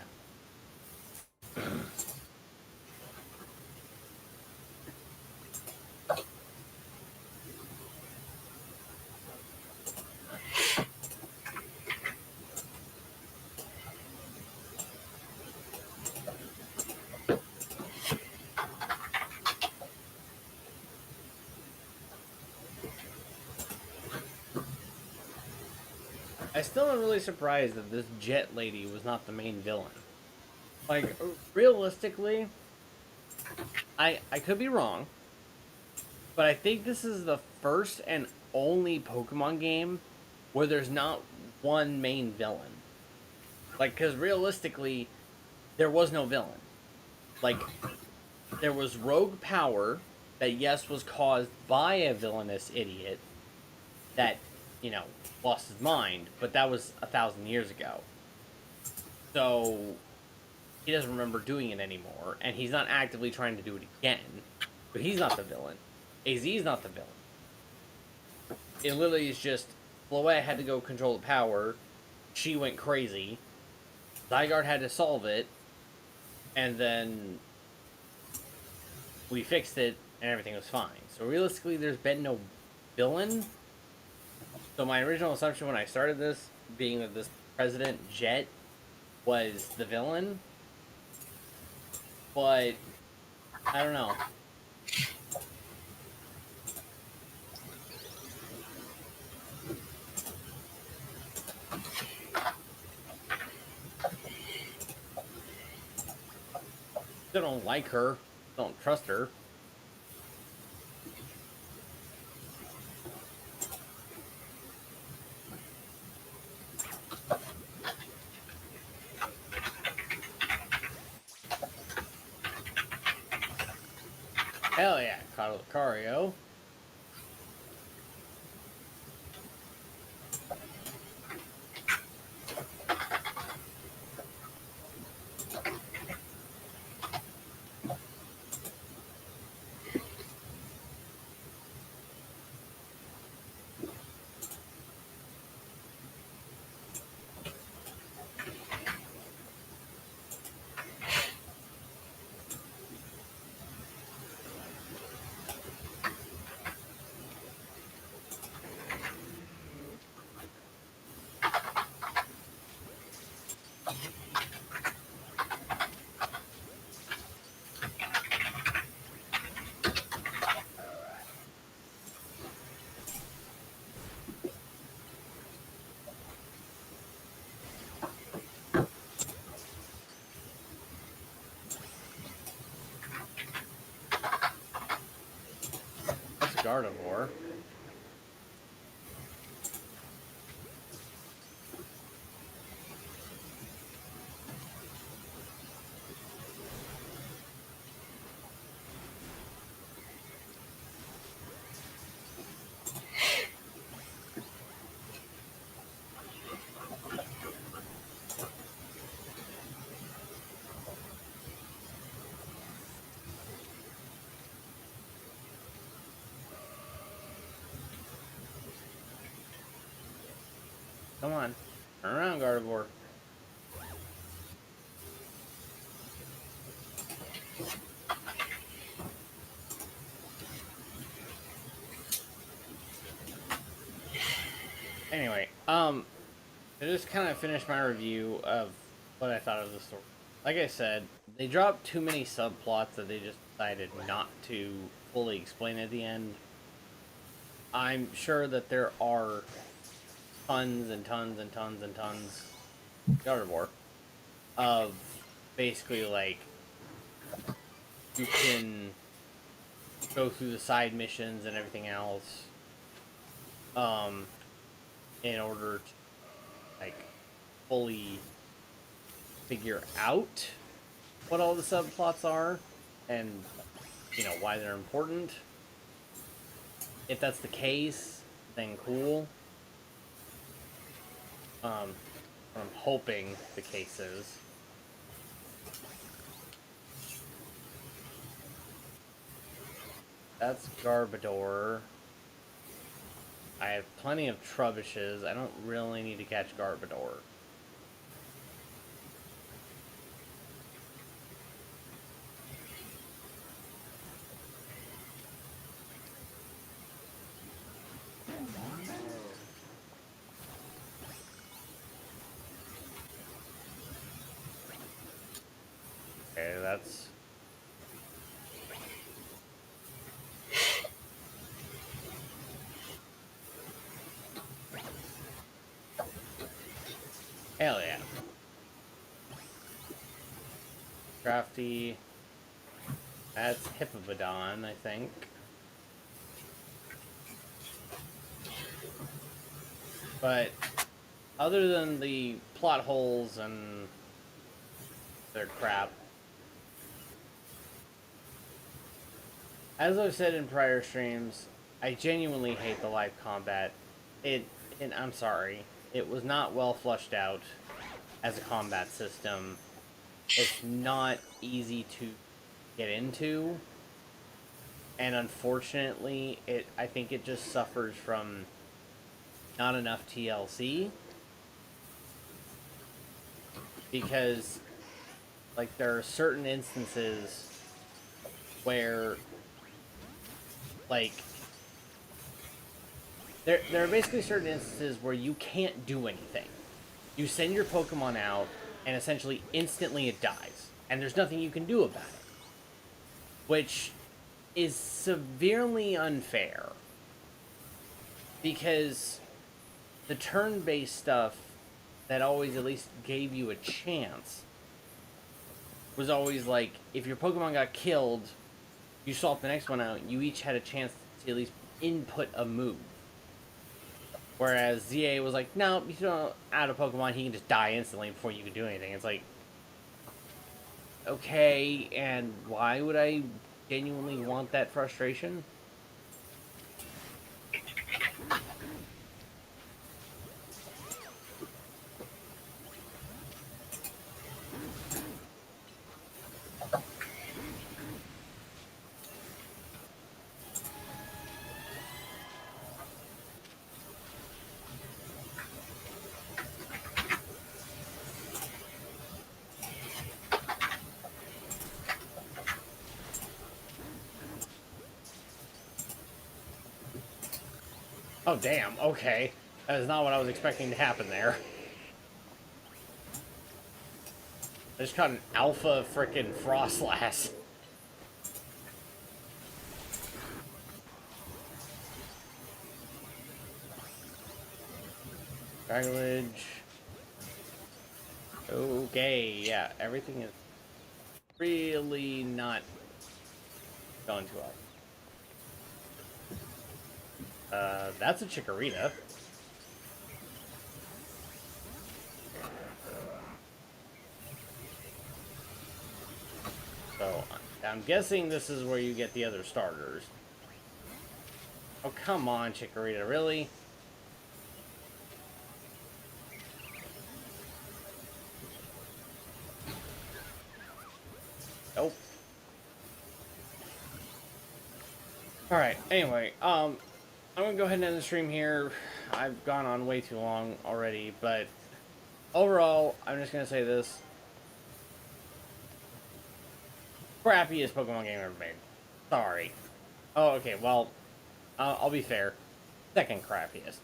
I still am really surprised that this Jet lady was not the main villain. Like, realistically, I could be wrong, but I think this is the first and only Pokemon game where there's not one main villain. Like, because realistically, there was no villain. Like, there was rogue power that, yes, was caused by a villainous idiot that, you know, lost his mind, but that was 1,000 years ago. So he doesn't remember doing it anymore, and he's not actively trying to do it again. But he's not the villain. AZ is not the villain. It literally is just Floette had to go control the power. She went crazy. Zygarde had to solve it, and then we fixed it, and everything was fine. So realistically, there's been no villain. So my original assumption when I started this, being that this President Jet was the villain, but I don't know. Still don't like her, don't trust her. Hell yeah, caught Lucario. Gardevoir. Come on. Turn around, Gardevoir. Anyway, to just kind of finish my review of what I thought of the story. Like I said, they dropped too many subplots that they just decided not to fully explain at the end. I'm sure that there are tons and tons and tons and tons, Gardevoir, of basically like you can go through the side missions and everything else in order to like fully figure out what all the subplots are and you know why they're important. If that's the case, then cool. I'm hoping the case is. That's Garbodor. I have plenty of Trubbishes. I don't really need to catch Garbodor. Okay, that's... Hell yeah. Crafty. That's Hippopodon, I think. But other than the plot holes and their crap, as I've said in prior streams, I genuinely hate the live combat. And I'm sorry, it was not well fleshed out as a combat system. It's not easy to get into, and unfortunately, I think it just suffers from not enough TLC, because like there are certain instances where like there are basically certain instances where you can't do anything. You send your Pokemon out and essentially instantly it dies, and there's nothing you can do about it, which is severely unfair because the turn-based stuff that always at least gave you a chance was always like, if your Pokemon got killed, you swap the next one out, you each had a chance to at least input a move. Whereas ZA was like, no, you throw out a Pokemon, he can just die instantly before you can do anything. It's like, okay, and why would I genuinely want that frustration? Oh, damn, okay. That is not what I was expecting to happen there. I just caught an alpha frickin' Frostlass. Dragonage. Okay, yeah, everything is really not going too well. That's a Chikorita. So, I'm guessing this is where you get the other starters. Oh, come on, Chikorita, really? Nope. Alright, anyway, I'm gonna go ahead and end the stream here. I've gone on way too long already, but overall, I'm just gonna say this. Crappiest Pokemon game ever made. Sorry. Oh, okay, well, I'll be fair. Second crappiest.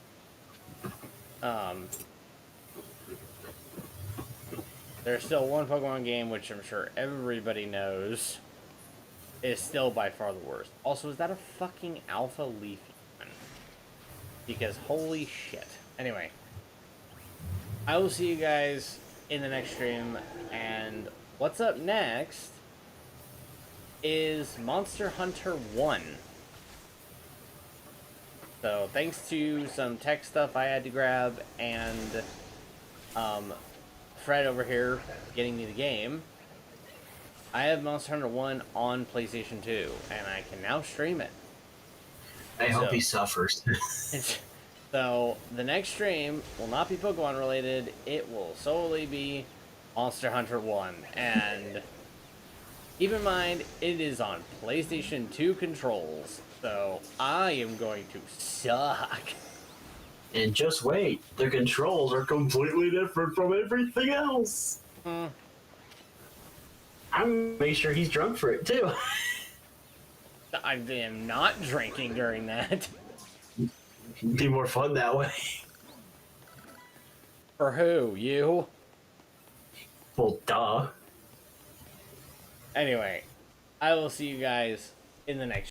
There's still one Pokemon game, which I'm sure everybody knows, is still by far the worst. Also, is that a fucking Alpha Leafeon? Because holy shit. Anyway, I will see you guys in the next stream, and what's up next is Monster Hunter 1. So, thanks to some tech stuff I had to grab, and Fred over here getting me the game, I have Monster Hunter 1 on PlayStation 2, and I can now stream it. I hope he suffers. So, the next stream will not be Pokemon related, it will solely be Monster Hunter 1, and keep in mind, it is on PlayStation 2 controls, so I am going to suck. And just wait, the controls are completely different from everything else. I'm gonna make sure he's drunk for it too. I am not drinking during that. Be more fun that way. For who? You? Well, duh. Anyway, I will see you guys in the next